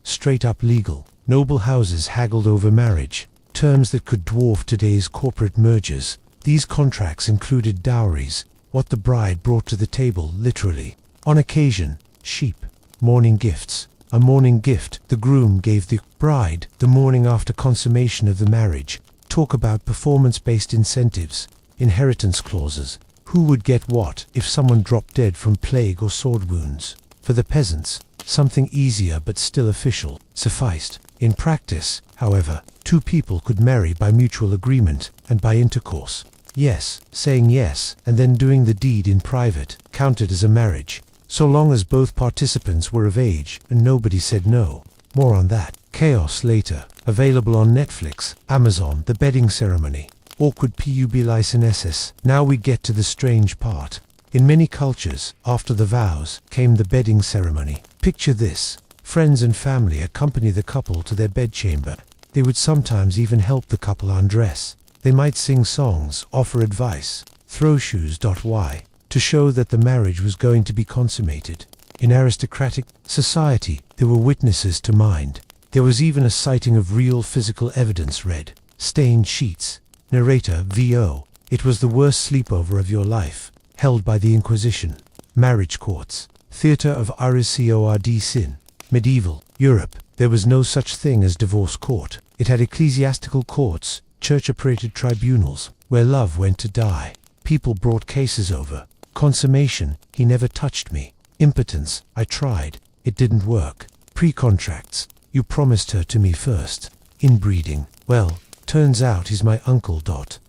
straight up legal. Noble houses haggled over marriage, terms that could dwarf today's corporate mergers. These contracts included dowries, what the bride brought to the table, literally. On occasion, sheep. Mourning gifts. A mourning gift the groom gave the bride the morning after consummation of the marriage. Talk about performance-based incentives, inheritance clauses. Who would get what if someone dropped dead from plague or sword wounds? For the peasants, something easier but still official sufficed. In practice, however, two people could marry by mutual agreement and by intercourse. Yes, saying yes and then doing the deed in private counted as a marriage, so long as both participants were of age and nobody said no. More on that. Chaos later. Available on Netflix, Amazon. The bedding ceremony. Awkward pub licenses. Now we get to the strange part. In many cultures, after the vows, came the bedding ceremony. Picture this. Friends and family accompany the couple to their bedchamber. They would sometimes even help the couple undress. They might sing songs, offer advice, throw shoes. Why? To show that the marriage was going to be consummated. In aristocratic society, there were witnesses to mind. There was even a sighting of real physical evidence read. Stained sheets. Narrator, VO. It was the worst sleepover of your life, held by the Inquisition. Marriage courts. Theatre of Aristocracy sin. Medieval Europe. There was no such thing as divorce court. It had ecclesiastical courts, church-operated tribunals, where love went to die. People brought cases over. Consummation, he never touched me. Impotence, I tried. It didn't work. Pre-contracts, you promised her to me first. Inbreeding, well, turns out he's my uncle.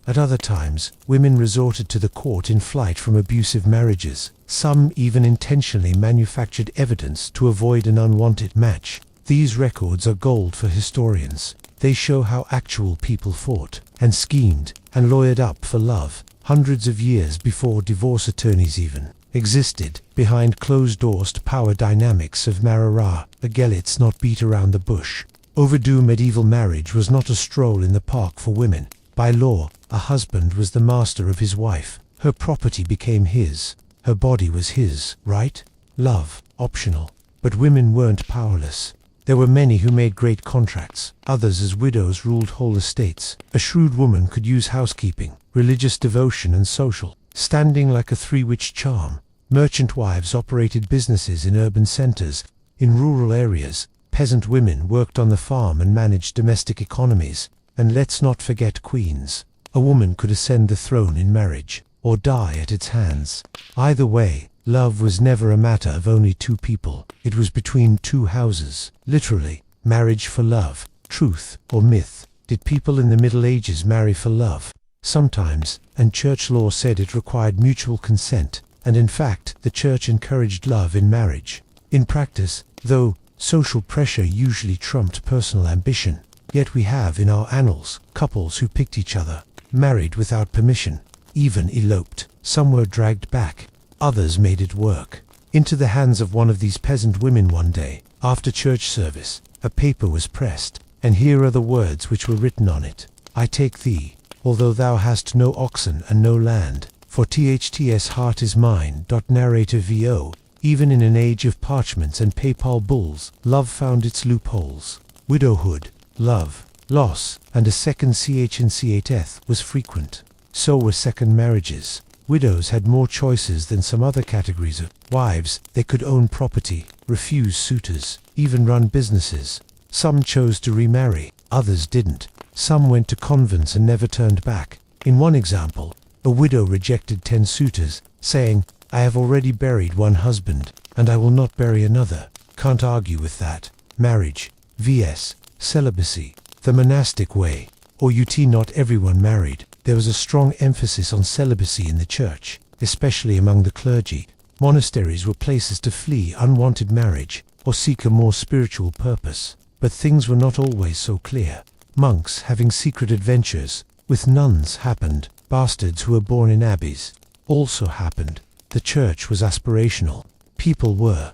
At other times, women resorted to the court in flight from abusive marriages. Some even intentionally manufactured evidence to avoid an unwanted match. These records are gold for historians. They show how actual people fought, and schemed, and lawyered up for love, hundreds of years before divorce attorneys even existed. Behind closed doors to power dynamics of Marara, let's not beat around the bush. Overdue medieval marriage was not a stroll in the park for women. By law, a husband was the master of his wife. Her property became his. Her body was his, right? Love, optional. But women weren't powerless. There were many who made great contracts. Others as widows ruled whole estates. A shrewd woman could use housekeeping, religious devotion and social standing like a three-witch charm. Merchant wives operated businesses in urban centers. In rural areas, peasant women worked on the farm and managed domestic economies. And let's not forget queens. A woman could ascend the throne in marriage, or die at its hands. Either way, love was never a matter of only two people. It was between two houses. Literally, marriage for love, truth or myth. Did people in the Middle Ages marry for love? Sometimes, and church law said it required mutual consent, and in fact, the church encouraged love in marriage. In practice, though, social pressure usually trumped personal ambition. Yet we have in our annals couples who picked each other, married without permission, even eloped. Some were dragged back, others made it work. Into the hands of one of these peasant women one day, after church service, a paper was pressed, and here are the words which were written on it. I take thee, although thou hast no oxen and no land, for THTS heart is mine. Narrator VO. Even in an age of parchments and papal bulls, love found its loopholes. Widowhood, love, loss, and a second CH and CHF was frequent. So were second marriages. Widows had more choices than some other categories of wives. They could own property, refuse suitors, even run businesses. Some chose to remarry, others didn't. Some went to convents and never turned back. In one example, a widow rejected 10 suitors, saying, "I have already buried one husband, and I will not bury another." Can't argue with that. Marriage vs. celibacy. The monastic way, or not everyone married. There was a strong emphasis on celibacy in the church, especially among the clergy. Monasteries were places to flee unwanted marriage, or seek a more spiritual purpose. But things were not always so clear. Monks having secret adventures with nuns happened. Bastards who were born in abbeys also happened. The church was aspirational. People were ...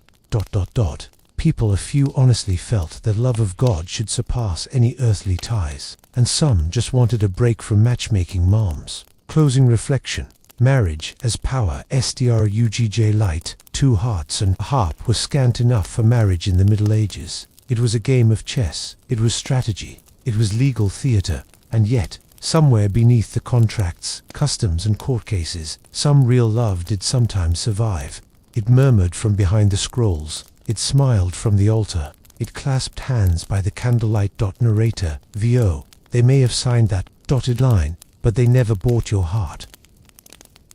People, a few honestly felt that love of God should surpass any earthly ties, and some just wanted a break from matchmaking moms. Closing reflection. Marriage as power strugj light, 2 hearts and a harp was scant enough for marriage in the Middle Ages. It was a game of chess, it was strategy, it was legal theatre, and yet, somewhere beneath the contracts, customs and court cases, some real love did sometimes survive. It murmured from behind the scrolls, it smiled from the altar, it clasped hands by the candlelight. Narrator, VO. They may have signed that dotted line, but they never bought your heart.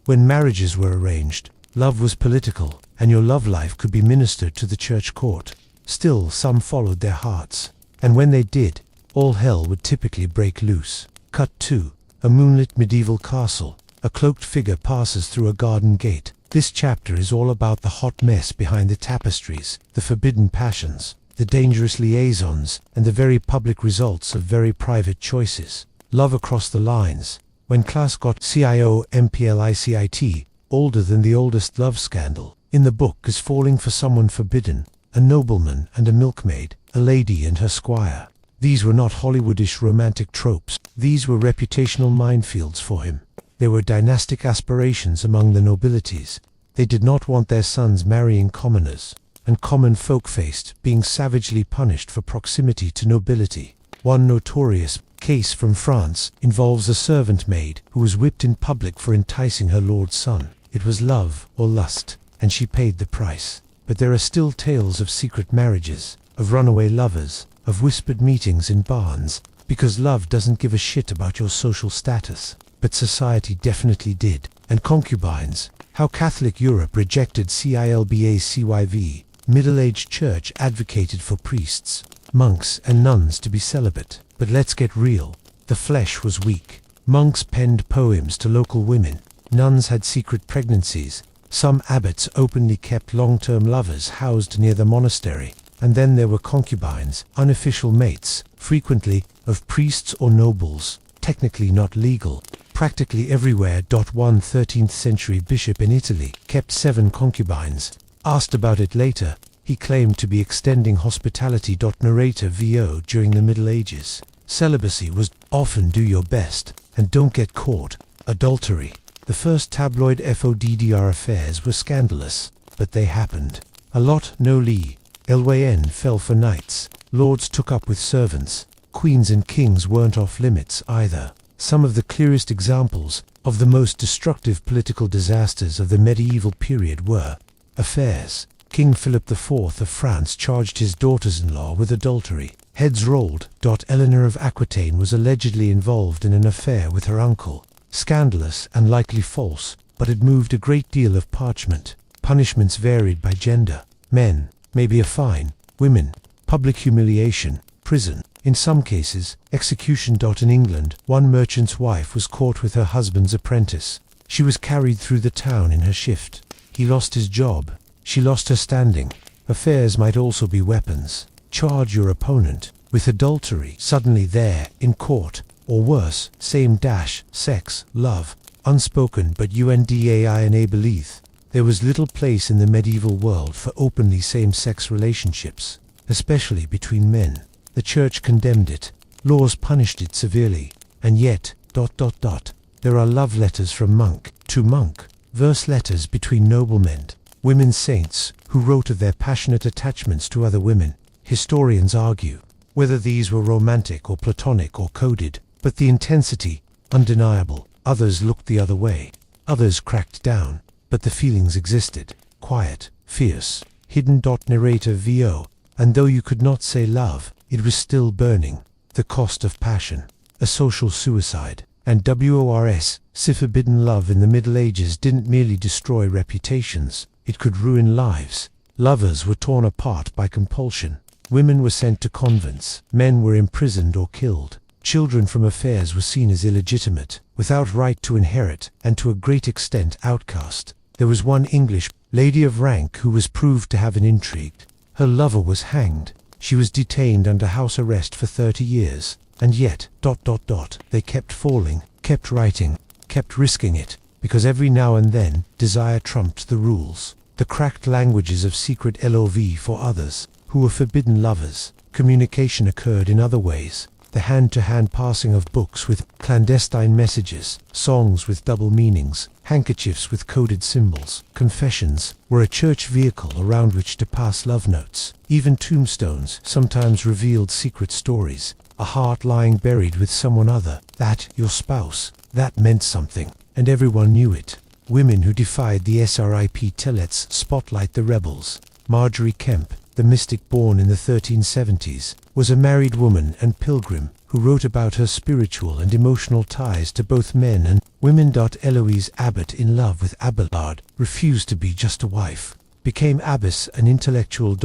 When marriages were arranged, love was political, and your love life could be ministered to the church court. Still, some followed their hearts, and when they did, all hell would typically break loose. Cut 2. A moonlit medieval castle. A cloaked figure passes through a garden gate. This chapter is all about the hot mess behind the tapestries, the forbidden passions, the dangerous liaisons, and the very public results of very private choices. Love across the lines. When class got CIOMPLICIT, older than the oldest love scandal, in the book is falling for someone forbidden, a nobleman and a milkmaid, a lady and her squire. These were not Hollywoodish romantic tropes. These were reputational minefields for him. There were dynastic aspirations among the nobilities. They did not want their sons marrying commoners, and common folk-faced, being savagely punished for proximity to nobility. One notorious case from France involves a servant maid who was whipped in public for enticing her lord's son. It was love or lust, and she paid the price. But there are still tales of secret marriages, of runaway lovers, of whispered meetings in barns, because love doesn't give a shit about your social status. But society definitely did. And concubines. How Catholic Europe rejected CILBACYV. Middle-aged church advocated for priests, monks and nuns to be celibate. But let's get real. The flesh was weak. Monks penned poems to local women. Nuns had secret pregnancies. Some abbots openly kept long-term lovers housed near the monastery. And then there were concubines, unofficial mates, frequently of priests or nobles, technically not legal. Practically everywhere. One 13th century bishop in Italy kept 7 concubines. Asked about it later, he claimed to be extending hospitality. Narrator VO. During the Middle Ages, celibacy was often do your best and don't get caught. Adultery. The first tabloid FODDR affairs were scandalous, but they happened. A lot. No Lee. Lyn fell for knights. Lords took up with servants. Queens and kings weren't off limits either. Some of the clearest examples of the most destructive political disasters of the medieval period were affairs. King Philip IV of France charged his daughters-in-law with adultery. Heads rolled. Eleanor of Aquitaine was allegedly involved in an affair with her uncle. Scandalous and likely false, but it moved a great deal of parchment. Punishments varied by gender. Men, maybe a fine. Women, public humiliation, prison. In some cases, execution. In England, one merchant's wife was caught with her husband's apprentice. She was carried through the town in her shift. He lost his job. She lost her standing. Affairs might also be weapons. Charge your opponent with adultery suddenly there, in court, or worse, sex, love, unspoken but UNDAINA. There was little place in the medieval world for openly same-sex relationships, especially between men. The church condemned it, laws punished it severely, and yet, there are love letters from monk to monk, verse letters between noblemen, women saints, who wrote of their passionate attachments to other women. Historians argue whether these were romantic or platonic or coded, but the intensity, undeniable. Others looked the other way. Others cracked down, but the feelings existed, quiet, fierce, hidden. Narrator VO, and though you could not say love, it was still burning. The cost of passion, a social suicide, and WORS, forbidden love in the Middle Ages didn't merely destroy reputations, it could ruin lives. Lovers were torn apart by compulsion. Women were sent to convents, men were imprisoned or killed. Children from affairs were seen as illegitimate, without right to inherit, and to a great extent outcast. There was one English lady of rank who was proved to have an intrigue. Her lover was hanged. She was detained under house arrest for 30 years. And yet, they kept falling, kept writing, kept risking it, because every now and then, desire trumped the rules. The cracked languages of secret LOV for others, who were forbidden lovers. Communication occurred in other ways. The hand-to-hand passing of books with clandestine messages, songs with double meanings, handkerchiefs with coded symbols, confessions were a church vehicle around which to pass love notes. Even tombstones sometimes revealed secret stories, a heart lying buried with someone other, that, your spouse, that meant something, and everyone knew it. Women who defied the SRIP telets spotlight the rebels. Marjorie Kemp, the mystic born in the 1370s, was a married woman and pilgrim who wrote about her spiritual and emotional ties to both men and women. Eloise Abbott, in love with Abelard, refused to be just a wife, became abbess and intellectual.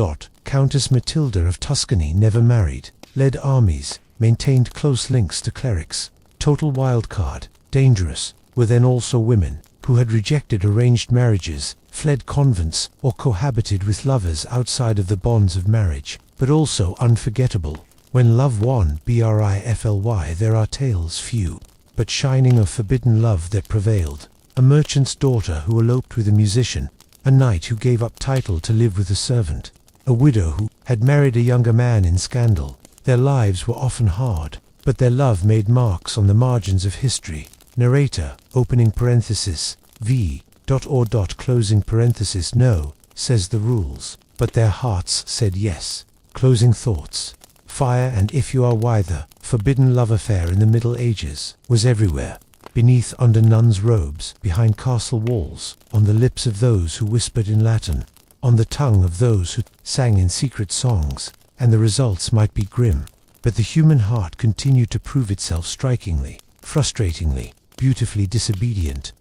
Countess Matilda of Tuscany never married, led armies, maintained close links to clerics. Total wildcard, dangerous, were then also women who had rejected arranged marriages, fled convents, or cohabited with lovers outside of the bonds of marriage, but also unforgettable. When love won, BRIFLY, there are tales few, but shining of forbidden love that prevailed. A merchant's daughter who eloped with a musician, a knight who gave up title to live with a servant, a widow who had married a younger man in scandal. Their lives were often hard, but their love made marks on the margins of history. Narrator, opening parenthesis, V. Or. Closing parenthesis. No, says the rules, but their hearts said yes. Closing thoughts. Fire and if you are why the forbidden love affair in the Middle Ages was everywhere. Beneath under nuns' robes, behind castle walls, on the lips of those who whispered in Latin, on the tongue of those who sang in secret songs, and the results might be grim. But the human heart continued to prove itself strikingly, frustratingly, beautifully disobedient.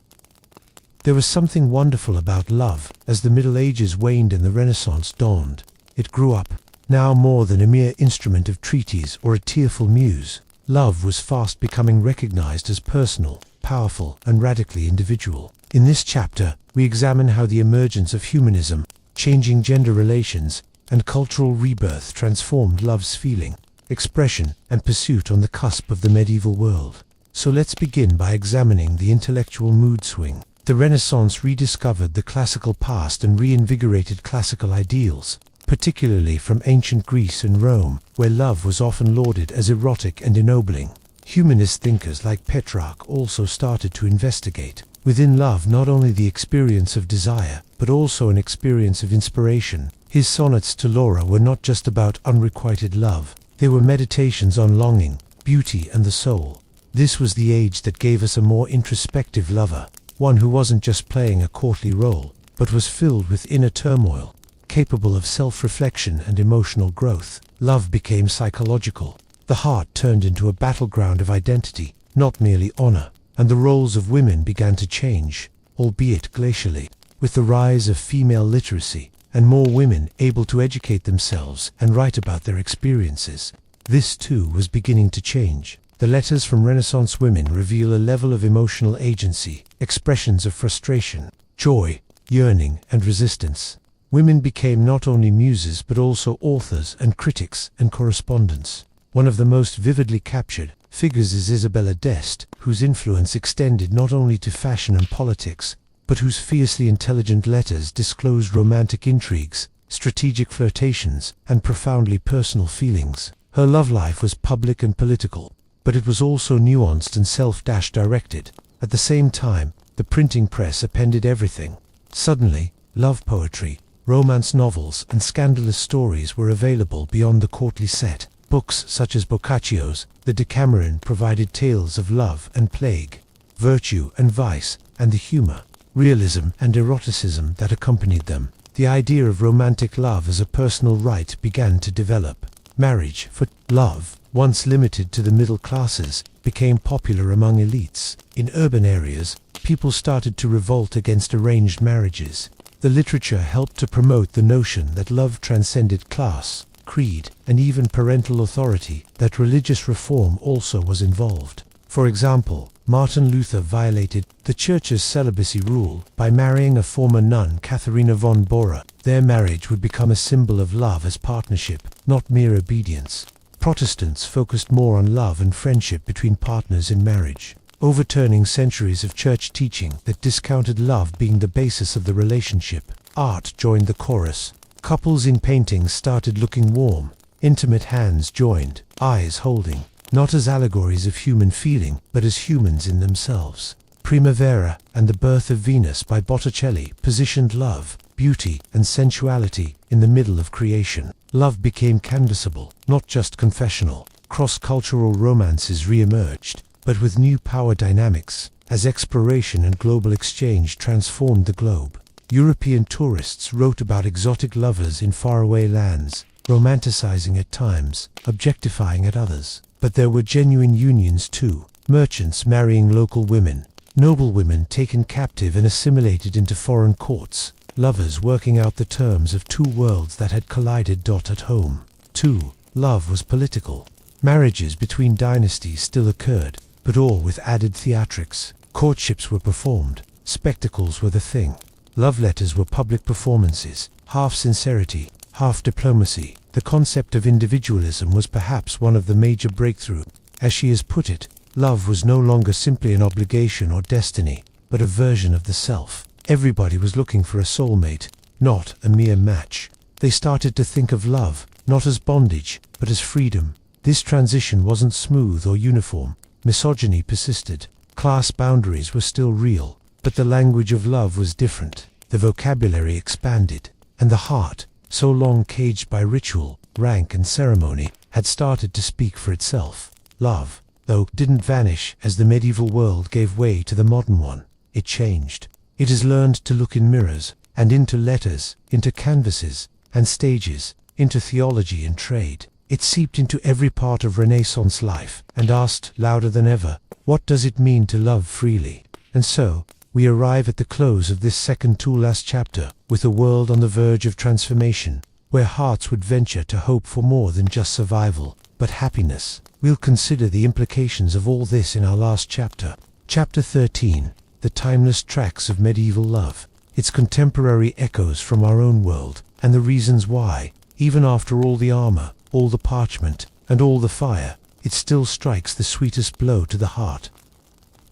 There was something wonderful about love as the Middle Ages waned and the Renaissance dawned. It grew up, now more than a mere instrument of treaties or a tearful muse. Love was fast becoming recognized as personal, powerful, and radically individual. In this chapter, we examine how the emergence of humanism, changing gender relations, and cultural rebirth transformed love's feeling, expression, and pursuit on the cusp of the medieval world. So let's begin by examining the intellectual mood swing. The Renaissance rediscovered the classical past and reinvigorated classical ideals, particularly from ancient Greece and Rome, where love was often lauded as erotic and ennobling. Humanist thinkers like Petrarch also started to investigate within love not only the experience of desire, but also an experience of inspiration. His sonnets to Laura were not just about unrequited love, they were meditations on longing, beauty, and the soul. This was the age that gave us a more introspective lover, one who wasn't just playing a courtly role, but was filled with inner turmoil, capable of self-reflection and emotional growth. Love became psychological. The heart turned into a battleground of identity, not merely honor, and the roles of women began to change, albeit glacially, with the rise of female literacy, and more women able to educate themselves and write about their experiences. This too was beginning to change. The letters from Renaissance women reveal a level of emotional agency, expressions of frustration, joy, yearning, and resistance. Women became not only muses but also authors and critics and correspondents. One of the most vividly captured figures is Isabella d'Este, whose influence extended not only to fashion and politics, but whose fiercely intelligent letters disclosed romantic intrigues, strategic flirtations, and profoundly personal feelings. Her love life was public and political, but it was also nuanced and self-directed. At the same time, the printing press appended everything. Suddenly, love poetry, romance novels, and scandalous stories were available beyond the courtly set. Books such as Boccaccio's The Decameron provided tales of love and plague, virtue and vice, and the humor, realism and eroticism that accompanied them. The idea of romantic love as a personal right began to develop. Marriage for love, once limited to the middle classes, became popular among elites. In urban areas, people started to revolt against arranged marriages. The literature helped to promote the notion that love transcended class, creed, and even parental authority, that religious reform also was involved. For example, Martin Luther violated the Church's celibacy rule by marrying a former nun, Katharina von Bora. Their marriage would become a symbol of love as partnership, not mere obedience. Protestants focused more on love and friendship between partners in marriage, overturning centuries of church teaching that discounted love being the basis of the relationship. Art joined the chorus. Couples in paintings started looking warm, intimate hands joined, eyes holding, not as allegories of human feeling, but as humans in themselves. Primavera and the Birth of Venus by Botticelli positioned love, beauty, and sensuality in the middle of creation. Love became canvassable, not just confessional. Cross-cultural romances re-emerged, but with new power dynamics, as exploration and global exchange transformed the globe. European tourists wrote about exotic lovers in faraway lands, romanticizing at times, objectifying at others. But there were genuine unions too, merchants marrying local women, noblewomen taken captive and assimilated into foreign courts, lovers working out the terms of two worlds that had collided. At home, too, love was political. Marriages between dynasties still occurred, but all with added theatrics. Courtships were performed, spectacles were the thing. Love letters were public performances, half sincerity, half diplomacy. The concept of individualism was perhaps one of the major breakthroughs. As she has put it, love was no longer simply an obligation or destiny, but a version of the self. Everybody was looking for a soulmate, not a mere match. They started to think of love, not as bondage, but as freedom. This transition wasn't smooth or uniform. Misogyny persisted. Class boundaries were still real, but the language of love was different. The vocabulary expanded, and the heart, so long caged by ritual, rank and ceremony, had started to speak for itself. Love, though, didn't vanish as the medieval world gave way to the modern one. It changed. It has learned to look in mirrors, and into letters, into canvases, and stages, into theology and trade. It seeped into every part of Renaissance life, and asked, louder than ever, what does it mean to love freely? And so, we arrive at the close of this second to last chapter, with a world on the verge of transformation, where hearts would venture to hope for more than just survival, but happiness. We'll consider the implications of all this in our last chapter. Chapter 13, The Timeless Tracks of Medieval Love, its contemporary echoes from our own world, and the reasons why, even after all the armor, all the parchment, and all the fire, it still strikes the sweetest blow to the heart.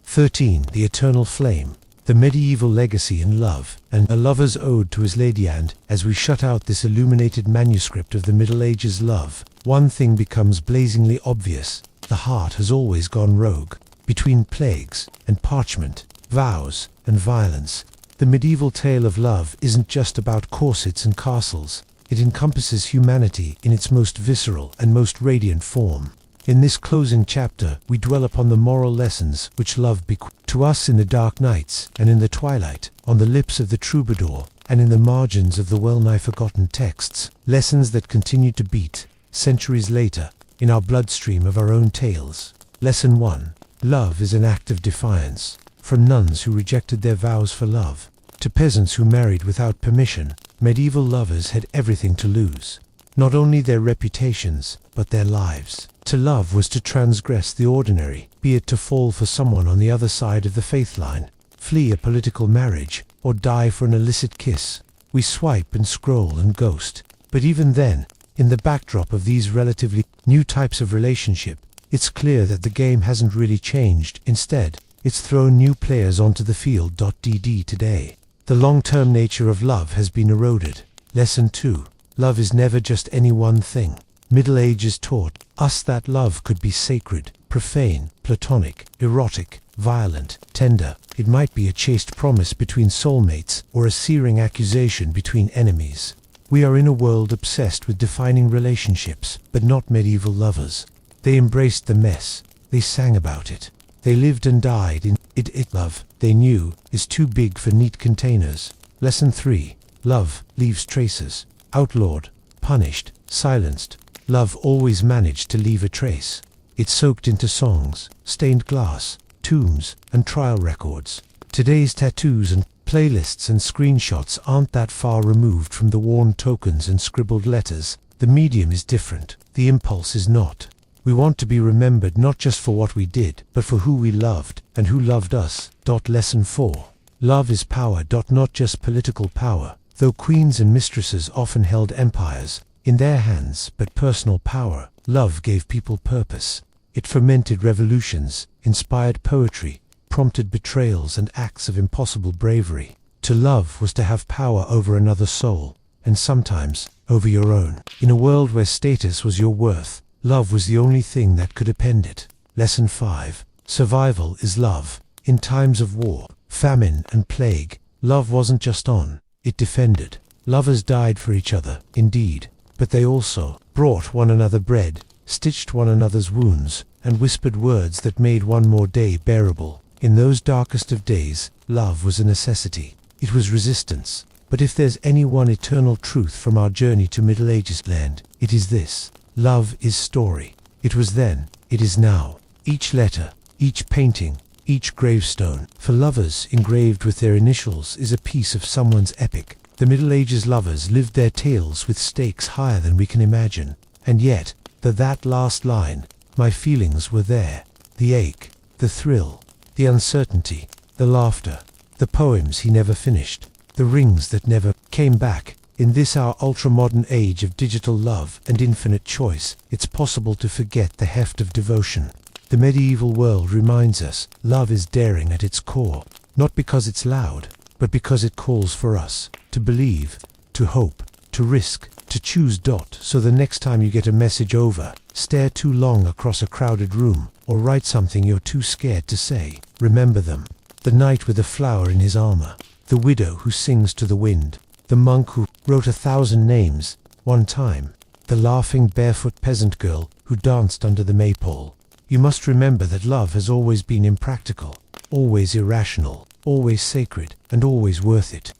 13. The Eternal Flame, the medieval legacy in love, and a lover's ode to his lady. And, as we shut out this illuminated manuscript of the Middle Ages love, one thing becomes blazingly obvious. The heart has always gone rogue. Between plagues and parchment, vows and violence, the medieval tale of love isn't just about corsets and castles. It encompasses humanity in its most visceral and most radiant form. In this closing chapter, we dwell upon the moral lessons which love bequeathed to us in the dark nights and in the twilight, on the lips of the troubadour, and in the margins of the well-nigh forgotten texts. Lessons that continue to beat, centuries later, in our bloodstream of our own tales. Lesson 1. Love is an act of defiance. From nuns who rejected their vows for love, to peasants who married without permission, medieval lovers had everything to lose. Not only their reputations, but their lives. To love was to transgress the ordinary, be it to fall for someone on the other side of the faith line, flee a political marriage, or die for an illicit kiss. We swipe and scroll and ghost. But even then, in the backdrop of these relatively new types of relationship, it's clear that the game hasn't really changed. Instead, it's thrown new players onto the field. DD today. The long-term nature of love has been eroded. Lesson 2. Love is never just any one thing. Middle Ages taught us that love could be sacred, profane, platonic, erotic, violent, tender. It might be a chaste promise between soulmates or a searing accusation between enemies. We are in a world obsessed with defining relationships, but not medieval lovers. They embraced the mess. They sang about it. They lived and died in Love, they knew, is too big for neat containers. Lesson 3. Love leaves traces. Outlawed, punished, silenced, love always managed to leave a trace. It soaked into songs, stained glass, tombs, and trial records. Today's tattoos and playlists and screenshots aren't that far removed from the worn tokens and scribbled letters. The medium is different. The impulse is not. We want to be remembered not just for what we did, but for who we loved, and who loved us. Lesson 4. Love is power. Not just political power, though queens and mistresses often held empires in their hands, but personal power. Love gave people purpose. It fermented revolutions, inspired poetry, prompted betrayals and acts of impossible bravery. To love was to have power over another soul, and sometimes over your own. In a world where status was your worth, love was the only thing that could append it. Lesson 5. Survival is love. In times of war, famine, and plague, love wasn't just on, it defended. Lovers died for each other, indeed, but they also brought one another bread, stitched one another's wounds, and whispered words that made one more day bearable. In those darkest of days, love was a necessity. It was resistance. But if there's any one eternal truth from our journey to Middle Ages land, it is this. Love is story. It was then, it is now. Each letter, each painting, each gravestone, for lovers engraved with their initials, is a piece of someone's epic. The Middle Ages lovers lived their tales with stakes higher than we can imagine. And yet, that last line, my feelings were there. The ache, the thrill, the uncertainty, the laughter, the poems he never finished, the rings that never came back. In this our ultra-modern age of digital love and infinite choice, it's possible to forget the heft of devotion. The medieval world reminds us, love is daring at its core, not because it's loud, but because it calls for us to believe, to hope, to risk, to choose. So the next time you get a message over, stare too long across a crowded room, or write something you're too scared to say, remember them. The knight with a flower in his armor, the widow who sings to the wind, the monk who wrote 1,000 names one time, the laughing barefoot peasant girl who danced under the maypole. You must remember that love has always been impractical, always irrational, always sacred, and always worth it.